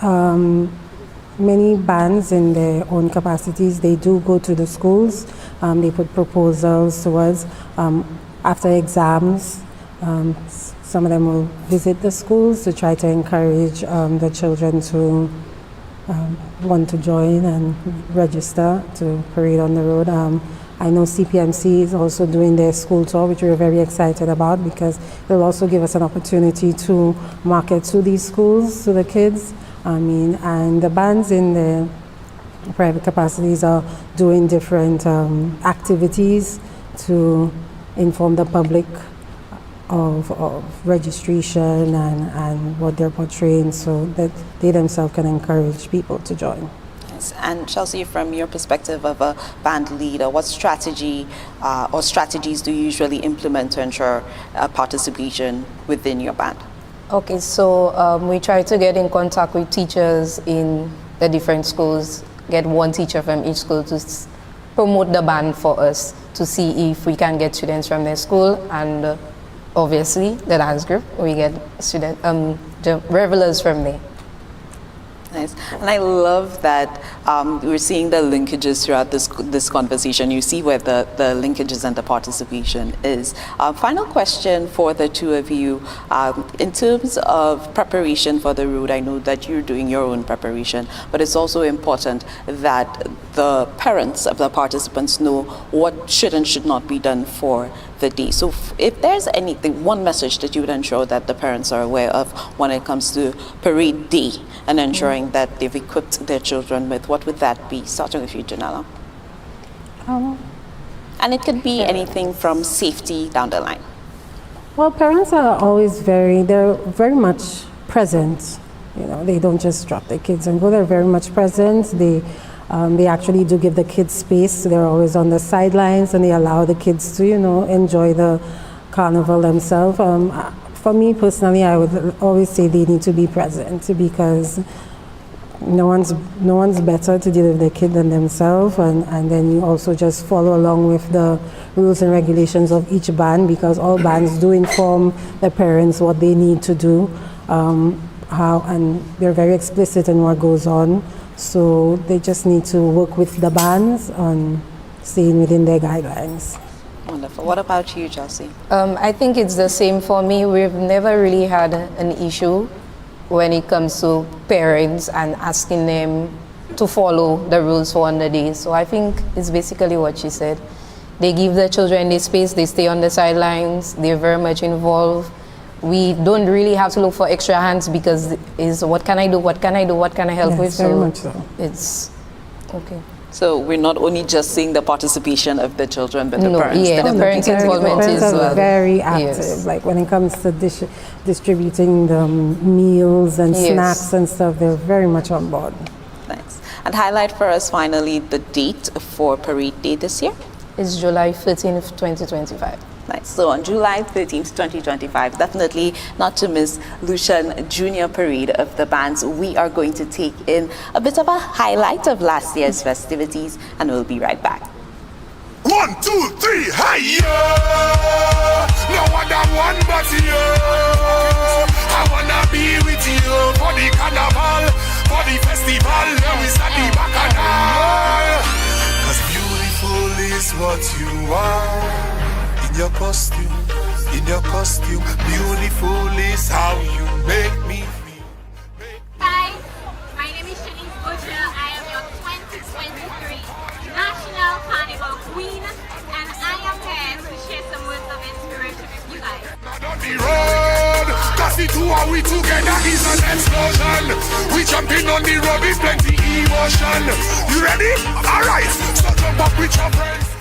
Many bands in their own capacities, they do go to the schools. They put proposals towards, after exams, some of them will visit the schools to try to encourage the children to want to join and register to parade on the road. I know CPMC is also doing their school tour, which we're very excited about because it'll also give us an opportunity to market to these schools, to the kids. And the bands in the private capacities are doing different activities to inform the public of registration and what they're portraying, so that they themselves can encourage people to join. Yes. And Chelsea, from your perspective of a band leader, what strategy or strategies do you usually implement to ensure participation within your band? Okay, so we try to get in contact with teachers in the different schools, get one teacher from each school to promote the band for us, to see if we can get students from their school, and obviously the dance group, we get the revelers from there. Nice. And I love that we're seeing the linkages throughout this conversation. You see where the linkages and the participation is. Final question for the two of you. In terms of preparation for the road, I know that you're doing your own preparation, but it's also important that the parents of the participants know what should and should not be done for the day. So if there's anything, one message that you would ensure that the parents are aware of when it comes to parade day and ensuring that they've equipped their children with, what would that be? Starting with you, Janella. And it could be anything from safety down the line. Well, parents are always they're very much present. You know, they don't just drop their kids and go, they're very much present. They actually do give the kids space. They're always on the sidelines and they allow the kids to, enjoy the carnival themselves. For me personally, I would always say they need to be present because no one's better to deal with their kid than themselves, and then you also just follow along with the rules and regulations of each band, because all bands do inform the parents what they need to do, and they're very explicit in what goes on. So they just need to work with the bands on staying within their guidelines. Wonderful. What about you, Chelsea? I think it's the same for me. We've never really had an issue when it comes to parents and asking them to follow the rules for on the day. So I think it's basically what she said. They give the children the space, they stay on the sidelines, they're very much involved. We don't really have to look for extra hands because it's what can I do, what can I do, what can I help with? Very much so. It's okay. So we're not only just seeing the participation of the children, but the parents. Yeah, the parents' involvement the parents is are very active. Yes. Like when it comes to distributing the meals and snacks and stuff, they're very much on board. Thanks. And highlight for us finally the date for Parade Day this year. It's July 13th, 2025. Nice. So on July 13th, 2025, definitely not to miss Lucian Junior Parade of the Bands. We are going to take in a bit of a highlight of last year's festivities, and we'll be right back. 1, 2, 3, hi-yo! No other one but you. I wanna be with you for the carnival, for the festival. Let me start the bacchanal. 'Cause beautiful is what you are. In your costume, beautiful is how you make me feel. Hi, my name is Shanice Butcher. I am your 2023 National Carnival Queen, and I am here to share some words of inspiration with you guys. Not on the road, 'cause Cause the two are we together is an explosion. We jumping on the road with plenty emotion. You ready? Alright, so jump up with your friends.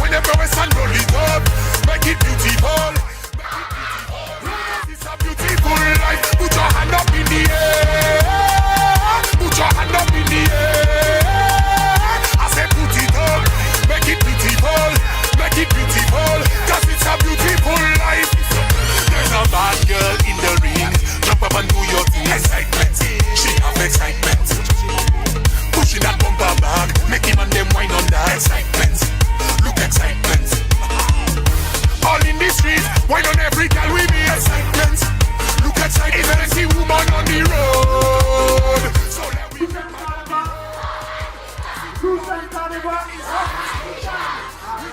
Whenever we stand, roll it up, make it beautiful. It's a beautiful life. Put your hand up in the air. Put your hand up in the air. I say put it up, make it beautiful. Make it beautiful, cause it's a beautiful life. There's a bad girl in the ring. Jump up and do your thing. Excitement, she have excitement. Pushing that bumper back, make him and them wine on that. Excitement, look excitement. All in the street, wine on every girl we meet. Excitement, look excitement. Even see woman on the road. So let we Lucian Carnival is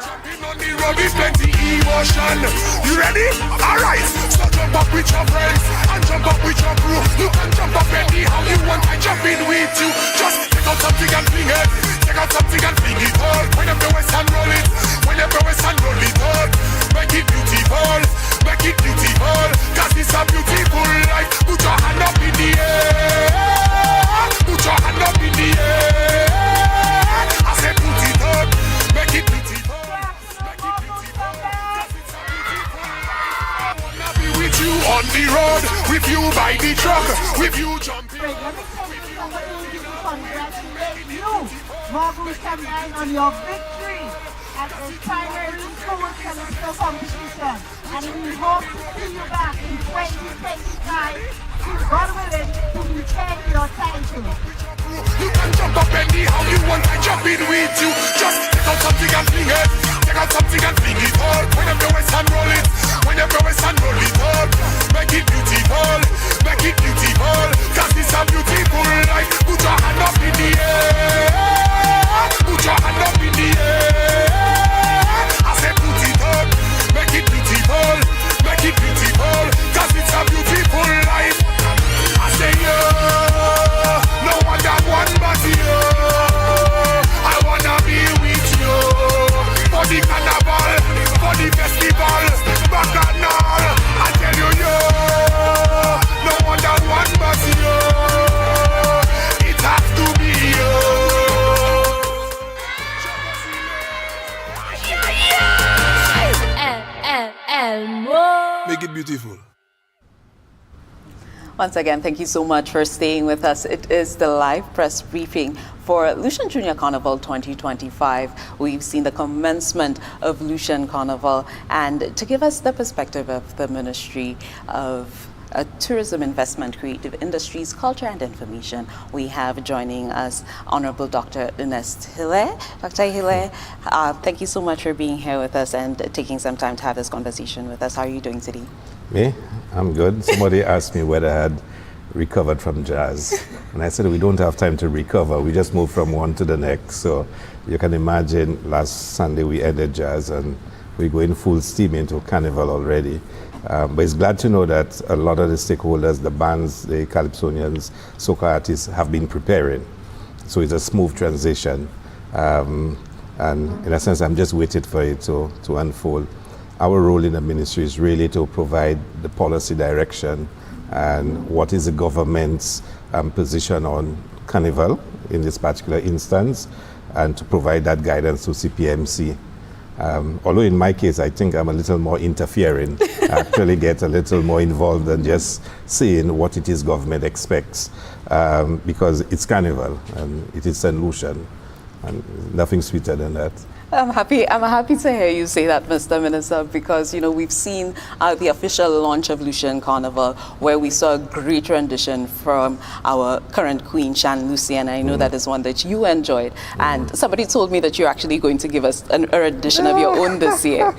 jumping on the road with plenty emotion. You ready? Alright, so jump up with your friends and jump up with your crew. You can jump up anyhow you want, I jump in with you. Just take out something and fling it. Take out something and fling it all. Whenever we stand roll it. Whenever we stand roll it all. Make it beautiful. Make it beautiful. Cause it's a beautiful life. Put your hand up in the air. Put your hand up in the air. I say put it up. Make it beautiful. Make it beautiful. Cause it's a beautiful life. I wanna be with you on the road. With you by the truck. With you jumping. Congratulate you, Margaret Cameron, on your victory at the primary school semester competition. And we hope to see you back in 2025, God willing, to retain your title. You can jump up anyhow you want, I jump in with you. Just take out something and fling it. Take out something and fling it all. Whenever we stand roll it. Whenever we stand roll it up. Make it beautiful. Make it beautiful. Cause it's a beautiful life. Put your hand up in the air. Put your hand up in the air. I say put it up. Make it beautiful. Make it beautiful. Cause it's a beautiful life. I say yeah. No other one but you. I wanna be with you. For the carnival, for the festival, bacchanal. I tell you, yo, no other one but you. It has to be you. Make it beautiful. Once again, thank you so much for staying with us. It is the live press briefing for Lucian Junior Carnival 2025. We've seen the commencement of Lucian Carnival, and to give us the perspective of the Ministry of Tourism, Investment, Creative Industries, Culture and Information, we have joining us Honorable Dr. Ernest Hilaire. Dr. Hilaire, thank you so much for being here with us and taking some time to have this conversation with us. How are you doing today? Me? I'm good. Somebody asked me whether I had recovered from jazz. And I said, we don't have time to recover. We just move from one to the next. So you can imagine last Sunday we ended jazz and we're going full steam into Carnival already. But it's glad to know that a lot of the stakeholders, the bands, the Calypsonians, soca artists have been preparing. So it's a smooth transition. And in a sense, I'm just waiting for it to unfold. Our role in the ministry is really to provide the policy direction and what is the government's position on Carnival in this particular instance, and to provide that guidance to CPMC. Although in my case, I think I'm a little more interfering. I actually get a little more involved than just saying what it is government expects, because it's Carnival and it is St. Lucian, and nothing sweeter than that. I'm happy to hear you say that, Mr. Minister, because we've seen the official launch of Lucian Carnival, where we saw a great rendition from our current Queen, Shan Lucia, and I know that is one that you enjoyed. And somebody told me that you're actually going to give us a rendition of your own this year.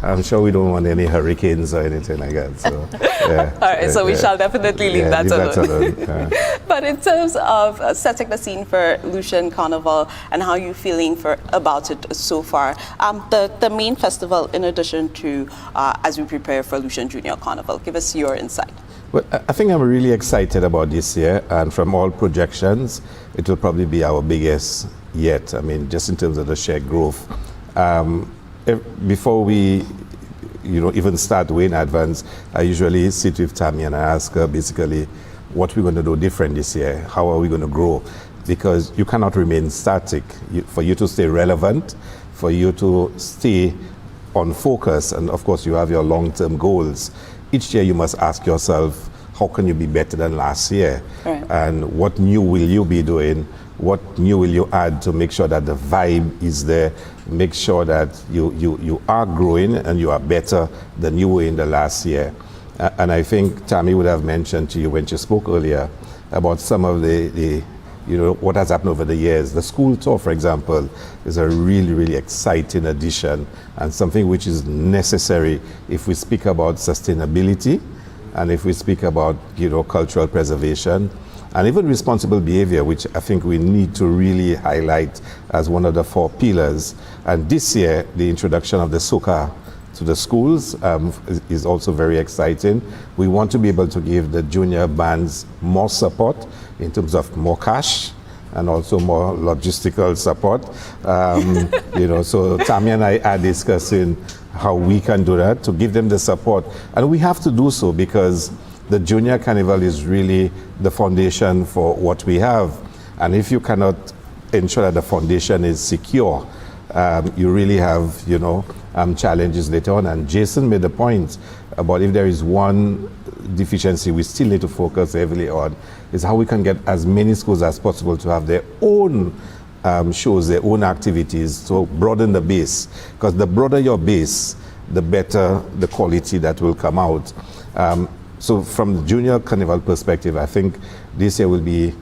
I'm sure we don't want any hurricanes or anything like that. So, yeah, all right, so we shall definitely leave that alone. But in terms of setting the scene for Lucian Carnival and how you're feeling about it so far, the main festival, in addition to as we prepare for Lucian Junior Carnival, give us your insight. Well, I think I'm really excited about this year, and from all projections, it will probably be our biggest yet. I mean, just in terms of the share growth. Before we, even start way in advance, I usually sit with Tammy and I ask her basically what we're going to do different this year. How are we going to grow? Because you cannot remain static. For you to stay relevant, for you to stay on focus, and of course you have your long-term goals. Each year you must ask yourself, how can you be better than last year? Right. And what new will you be doing? What new will you add to make sure that the vibe is there? Make sure that you are growing and you are better than you were in the last year. And I think Tammy would have mentioned to you when she spoke earlier about some of the what has happened over the years. The school tour, for example, is a really, really exciting addition and something which is necessary if we speak about sustainability and if we speak about, cultural preservation and even responsible behavior, which I think we need to really highlight as one of the 4 pillars. And this year, the introduction of the soca to the schools is also very exciting. We want to be able to give the junior bands more support in terms of more cash and also more logistical support. So Tammy and I are discussing how we can do that to give them the support. And we have to do so because the Junior Carnival is really the foundation for what we have. And if you cannot ensure that the foundation is secure, you really have, challenges later on. And Jason made the point about if there is one deficiency we still need to focus heavily on, is how we can get as many schools as possible to have their own shows, their own activities, to broaden the base. Because the broader your base, the better the quality that will come out. So from the Junior Carnival perspective, I think this year will be,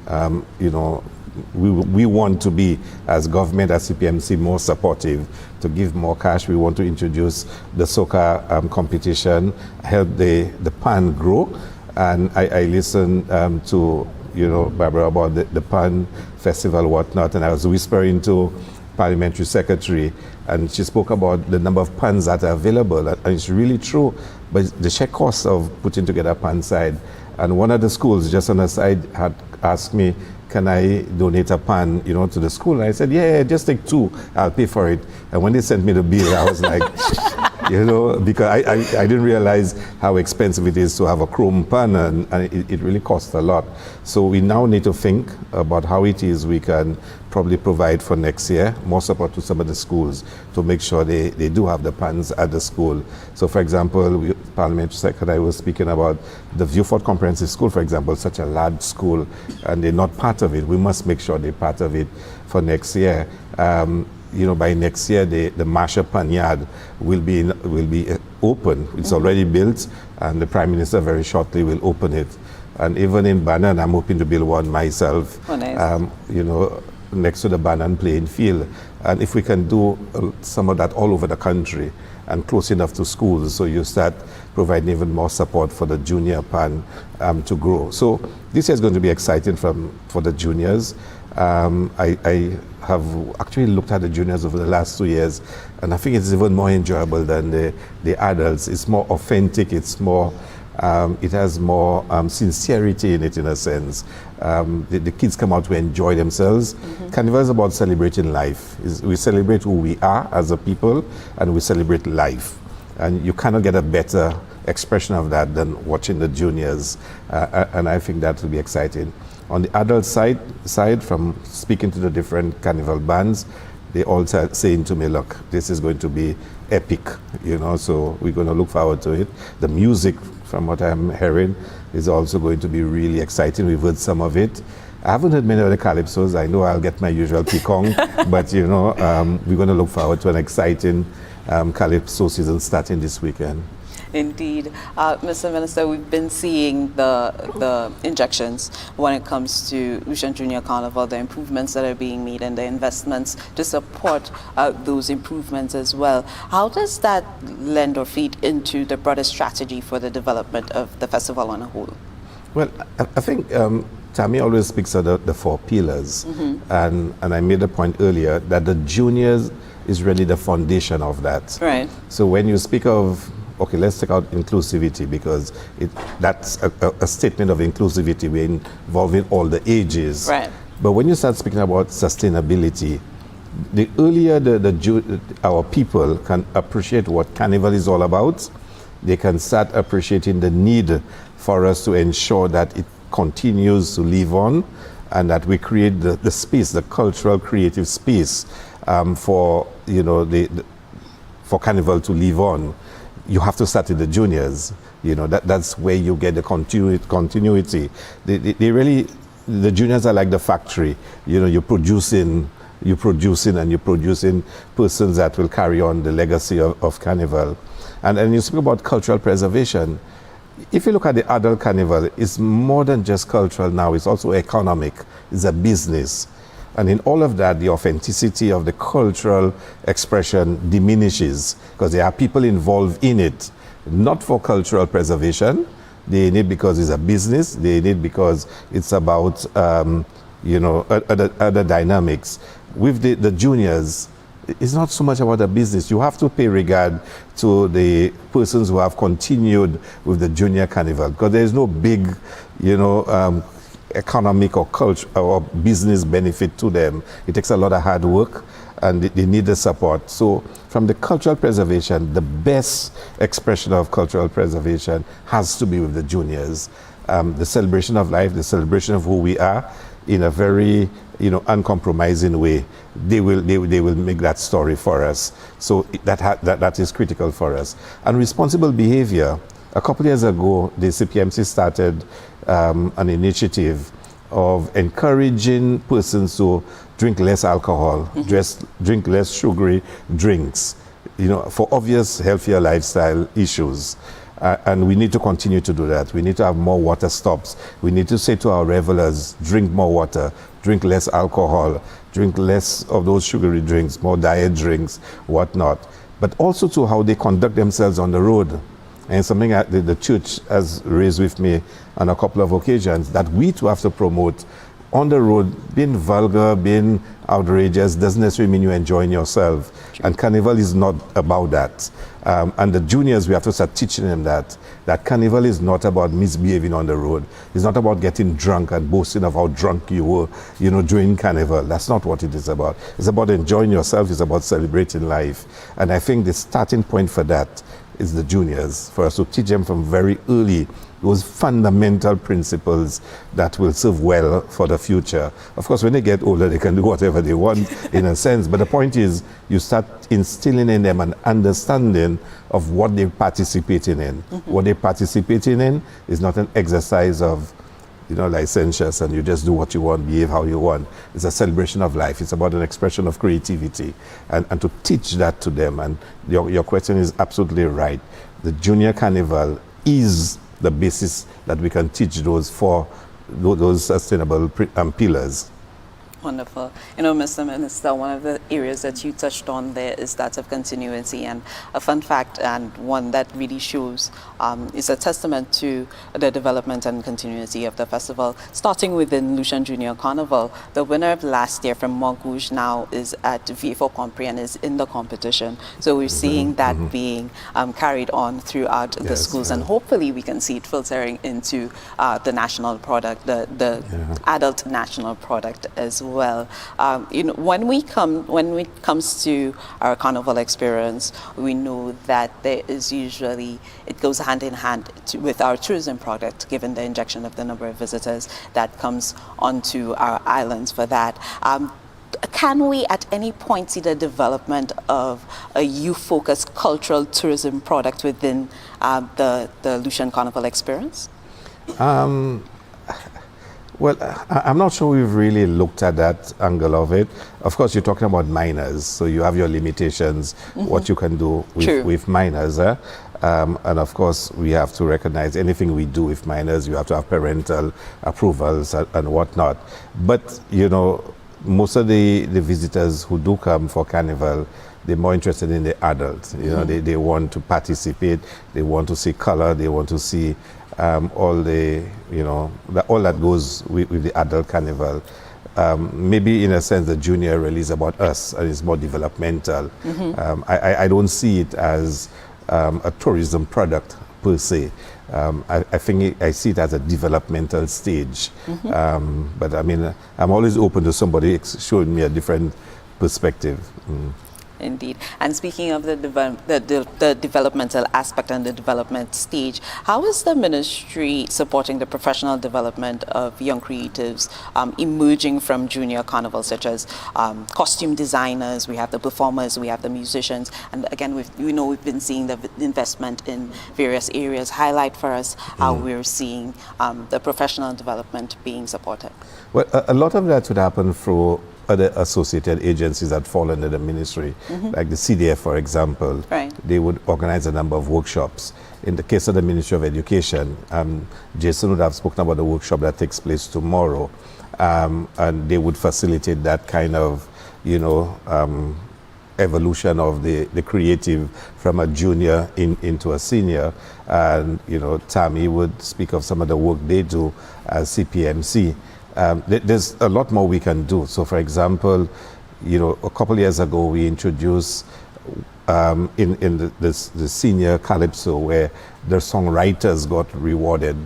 we want to be, as government, as CPMC, more supportive, to give more cash. We want to introduce the soca competition, help the PAN grow. And I listened to, Barbara, about the PAN festival, whatnot, and I was whispering to Parliamentary Secretary, and she spoke about the number of PANs that are available, and it's really true, but the sheer cost of putting together a PAN side. And one of the schools, just on the side, had asked me, can I donate a pan, to the school? And I said, yeah, just take 2, I'll pay for it. And when they sent me the bill, I was like, because I didn't realize how expensive it is to have a chrome pan, and it really costs a lot. So we now need to think about how it is we can probably provide for next year more support to some of the schools to make sure they do have the pans at the school. So for example, Parliamentary Secretary was speaking about the Viewfort Comprehensive School, for example, such a large school, and they're not part of it. We must make sure they're part of it for next year. By next year, the Marsha Panyard will be open. It's already built, and the Prime Minister very shortly will open it. And even in Bannan, I'm hoping to build one myself. Oh, nice. Next to the Bannan playing field. And if we can do some of that all over the country and close enough to schools, so you start providing even more support for the junior PAN to grow. So this is going to be exciting for the juniors. I have actually looked at the juniors over the last 2 years, and I think it's even more enjoyable than the adults. It's more authentic, it's more, it has more sincerity in it, in a sense. The kids come out to enjoy themselves. Mm-hmm. Carnival is about celebrating life. We celebrate who we are as a people, and we celebrate life. And you cannot get a better expression of that than watching the juniors, and I think that will be exciting. On the adult side, from speaking to the different carnival bands, they all saying to me, look, this is going to be epic, so we're going to look forward to it. The music, from what I'm hearing, is also going to be really exciting. We've heard some of it. I haven't heard many of the calypsos. I know I'll get my usual picong, but we're going to look forward to an exciting calypso season starting this weekend. Indeed. Mr. Minister, we've been seeing the injections when it comes to Lucian Junior Carnival, the improvements that are being made and the investments to support those improvements as well. How does that lend or feed into the broader strategy for the development of the festival on a whole? Well, I think Tammy always speaks of the 4 pillars, mm-hmm. and I made a point earlier that the juniors is really the foundation of that. Right. So when you speak of okay, let's take out inclusivity because that's a statement of inclusivity. We're involving all the ages. Right. But when you start speaking about sustainability, the earlier our people can appreciate what Carnival is all about, they can start appreciating the need for us to ensure that it continues to live on and that we create the space, the cultural creative space for, you know, for Carnival to live on. You have to start with the juniors. You know, that's where you get the continuity. They really, the juniors are like the factory. You know, you're producing persons that will carry on the legacy of Carnival. And you speak about cultural preservation. If you look at the adult Carnival, it's more than just cultural now, it's also economic, it's a business. And in all of that, the authenticity of the cultural expression diminishes because there are people involved in it, not for cultural preservation. They need because it's a business. They need because it's about, you know, other dynamics. With the juniors, it's not so much about a business. You have to pay regard to the persons who have continued with the Junior Carnival because there is no big, you know, economic or culture or business benefit to them. It takes a lot of hard work and they need the support. So from the cultural preservation, the best expression of cultural preservation has to be with the juniors. The celebration of life, the celebration of who we are in a very, you know, uncompromising way. They will make that story for us. So that is critical for us. And responsible behavior. A couple of years ago, the CPMC started an initiative of encouraging persons to drink less alcohol, drink less sugary drinks, you know, for obvious healthier lifestyle issues. And we need to continue to do that. We need to have more water stops. We need to say to our revelers, drink more water, drink less alcohol, drink less of those sugary drinks, more diet drinks, whatnot. But also to how they conduct themselves on the road. And something that the church has raised with me on a couple of occasions, that we too have to promote on the road. Being vulgar, being outrageous doesn't necessarily mean you're enjoying yourself. Sure. And Carnival is not about that. And the juniors, we have to start teaching them that Carnival is not about misbehaving on the road. It's not about getting drunk and boasting of how drunk you were, you know, during Carnival. That's not what it is about. It's about enjoying yourself. It's about celebrating life. And I think the starting point for that is the juniors, for us to teach them from very early those fundamental principles that will serve well for the future. Of course, when they get older, they can do whatever they want in a sense, but the point is you start instilling in them an understanding of what they're participating in. What they're participating in is not an exercise of, you know, licentious and you just do what you want, behave how you want. It's a celebration of life. It's about an expression of creativity and to teach that to them. And your question is absolutely right. The Junior Carnival is the basis that we can teach those sustainable pillars. Wonderful. You know, Mr. Minister, one of the areas that you touched on there is that of continuity. And a fun fact, and one that really shows, is a testament to the development and continuity of the festival. Starting within Lucian Junior Carnival, the winner of last year from Montgouge now is at VA4 Compre and is in the competition. So we're seeing that being carried on throughout the schools, and hopefully we can see it filtering into the national product, the adult national product as well. You know, when it comes to our carnival experience, we know that there is usually, it goes hand in hand with our tourism product, given the injection of the number of visitors that comes onto our islands for that. Can we at any point see the development of a youth-focused cultural tourism product within the Lucian Carnival experience? Well, I'm not sure we've really looked at that angle of it. Of course, you're talking about minors, so you have your limitations, what you can do with minors. And of course, we have to recognize anything we do with minors, you have to have parental approvals and whatnot. But, you know, most of the visitors who do come for Carnival, they're more interested in the adults. You know, they want to participate, they want to see color, they want to see all the, you know, all that goes with the adult Carnival. Maybe in a sense the junior really is about us and it's more developmental. I don't see it as a tourism product per se. I think I see it as a developmental stage. But I mean, I'm always open to somebody showing me a different perspective. Indeed. And speaking of the developmental aspect and the development stage, how is the ministry supporting the professional development of young creatives emerging from junior carnivals, such as costume designers, we have the performers, we have the musicians, and again, we've been seeing the investment in various areas. Highlight for us how we're seeing the professional development being supported. Well, a lot of that would happen through other associated agencies that fall under the ministry, like the CDF, for example. Right. They would organize a number of workshops. In the case of the Ministry of Education, Jason would have spoken about the workshop that takes place tomorrow, and they would facilitate that kind of, evolution of the creative from a junior into a senior. And, Tammy would speak of some of the work they do as CPMC. There's a lot more we can do. So, for example, a couple years ago, we introduced in the senior calypso where the songwriters got rewarded,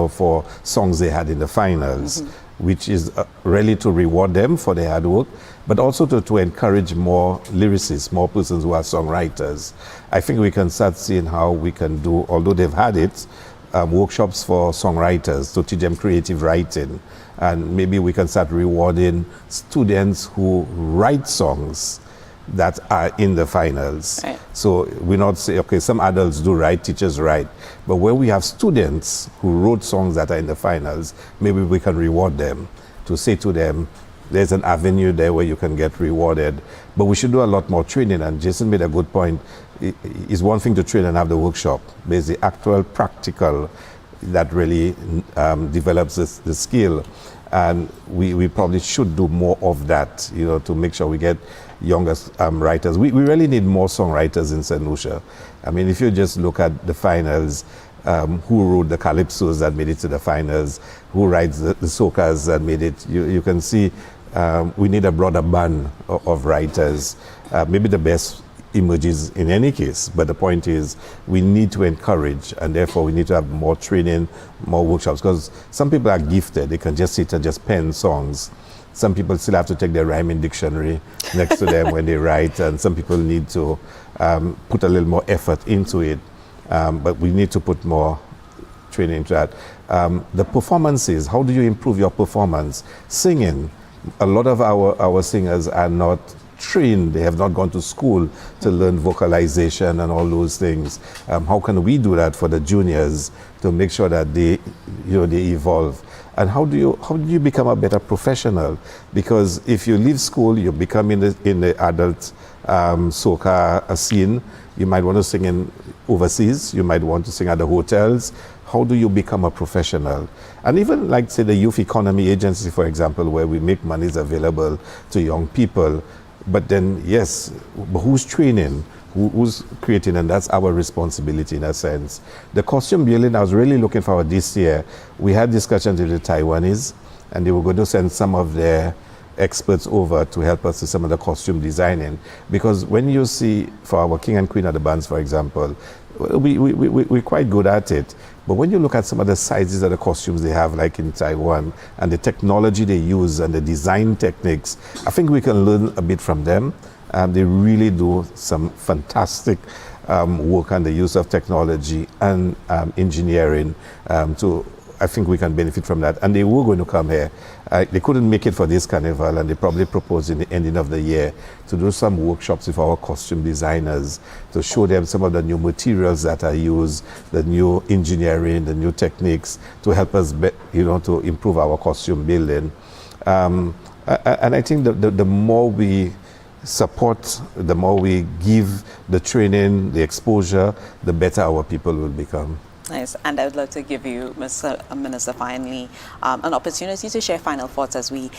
for songs they had in the finals, which is really to reward them for their hard work, but also to encourage more lyricists, more persons who are songwriters. I think we can start seeing how we can do, although they've had it, workshops for songwriters to teach them creative writing. And maybe we can start rewarding students who write songs that are in the finals. Right. So we not say, okay, some adults do write, teachers write, but where we have students who wrote songs that are in the finals, maybe we can reward them, to say to them, there's an avenue there where you can get rewarded. But we should do a lot more training, and Jason made a good point. It's one thing to train and have the workshop, but it's the actual practical that really develops the skill. And we probably should do more of that, to make sure we get younger writers. We really need more songwriters in St. Lucia. I mean, if you just look at the finals, who wrote the calypsos that made it to the finals, who writes the soca's that made it, you can see we need a broader band of writers. Maybe the best emerges in any case, but the point is we need to encourage, and therefore we need to have more training, more workshops, because some people are gifted. They can just sit and just pen songs. Some people still have to take their rhyming dictionary next to them when they write, and some people need to put a little more effort into it, but we need to put more training into that. The performances, how do you improve your performance? Singing, a lot of our singers are not trained, they have not gone to school to learn vocalization and all those things. How can we do that for the juniors to make sure that they evolve? And how do you become a better professional? Because if you leave school, you become in the adult soca scene. You might want to sing in overseas. You might want to sing at the hotels. How do you become a professional? And even like, say, the Youth Economy Agency, for example, where we make monies available to young people. But then, yes, but who's training? Who's creating? And that's our responsibility in a sense. The costume building, I was really looking forward this year. We had discussions with the Taiwanese, and they were going to send some of their experts over to help us with some of the costume designing. Because when you see, for our King and Queen of the Bands, for example, we're quite good at it. But when you look at some of the sizes of the costumes they have, like in Taiwan, and the technology they use and the design techniques, I think we can learn a bit from them. They really do some fantastic work on the use of technology and engineering. I think we can benefit from that. And they were going to come here. They couldn't make it for this carnival, and they probably proposed in the ending of the year to do some workshops with our costume designers to show them some of the new materials that are used, the new engineering, the new techniques to help us, to improve our costume building. And I think the more we support, the more we give the training, the exposure, the better our people will become. Nice. And I would love to give you, Mr. Minister, finally, an opportunity to share final thoughts as we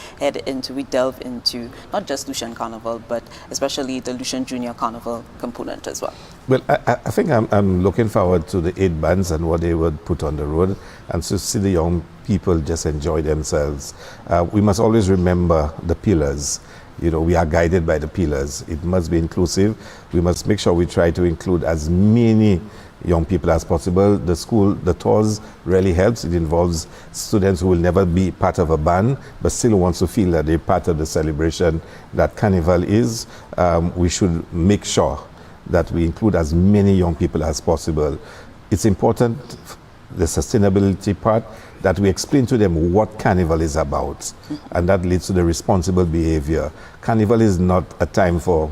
delve into not just Lucian Carnival, but especially the Lucian Junior Carnival component as well. Well, I think I'm looking forward to the 8 bands and what they would put on the road, and to see the young people just enjoy themselves. We must always remember the pillars. we are guided by the pillars. It must be inclusive. We must make sure we try to include as many young people as possible. The tours really helps. It involves students who will never be part of a band, but still wants to feel that they're part of the celebration that Carnival is. We should make sure that we include as many young people as possible. It's important, the sustainability part, that we explain to them what Carnival is about, and that leads to the responsible behavior. Carnival is not a time for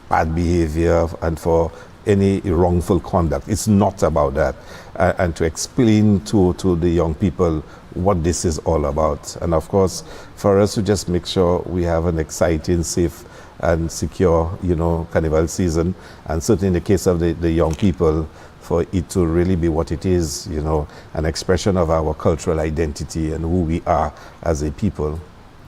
bad behavior and for any wrongful conduct. It's not about that. And to explain to the young people what this is all about. And of course, for us to just make sure we have an exciting, safe, and secure, Carnival season. And certainly in the case of the young people, for it to really be what it is, an expression of our cultural identity and who we are as a people.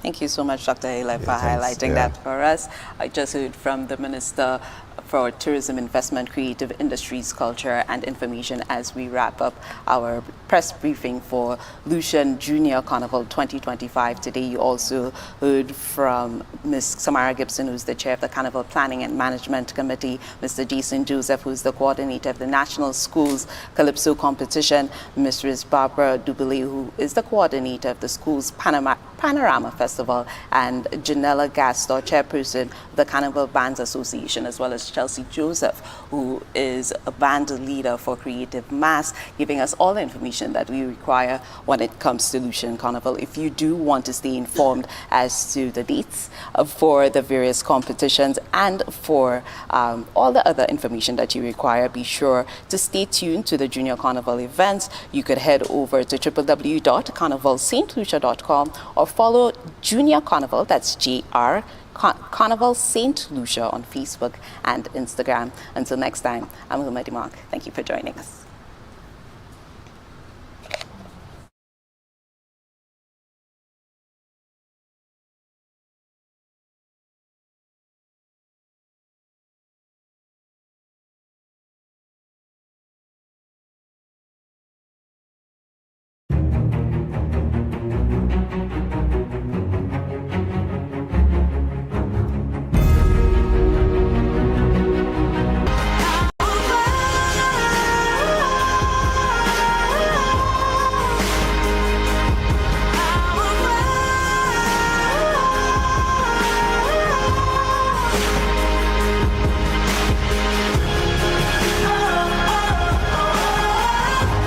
Thank you so much, Dr. Hilaire, for thanks. highlighting that for us. I just heard from the Minister for Tourism, Investment, Creative Industries, Culture and Information as we wrap up our press briefing for Lucian Junior Carnival 2025. Today you also heard from Ms. Samara Gibson, who's the chair of the Carnival Planning and Management Committee, Mr. Jason Joseph, who's the coordinator of the National Schools Calypso Competition, Mrs. Barbara Dubele, who is the coordinator of the Schools Panorama Festival, and Janella Gastor, chairperson of the Carnival Bands Association, as well as Chelsea Joseph, who is a band leader for Creative Mass, giving us all the information that we require when it comes to Lucian Carnival. If you do want to stay informed as to the dates for the various competitions and for all the other information that you require, be sure to stay tuned to the Junior Carnival events. You could head over to www.carnivalstlucia.com or follow Junior Carnival, that's JR Carnival St. Lucia on Facebook and Instagram. Until next time, I'm Wilma Demark. Thank you for joining us.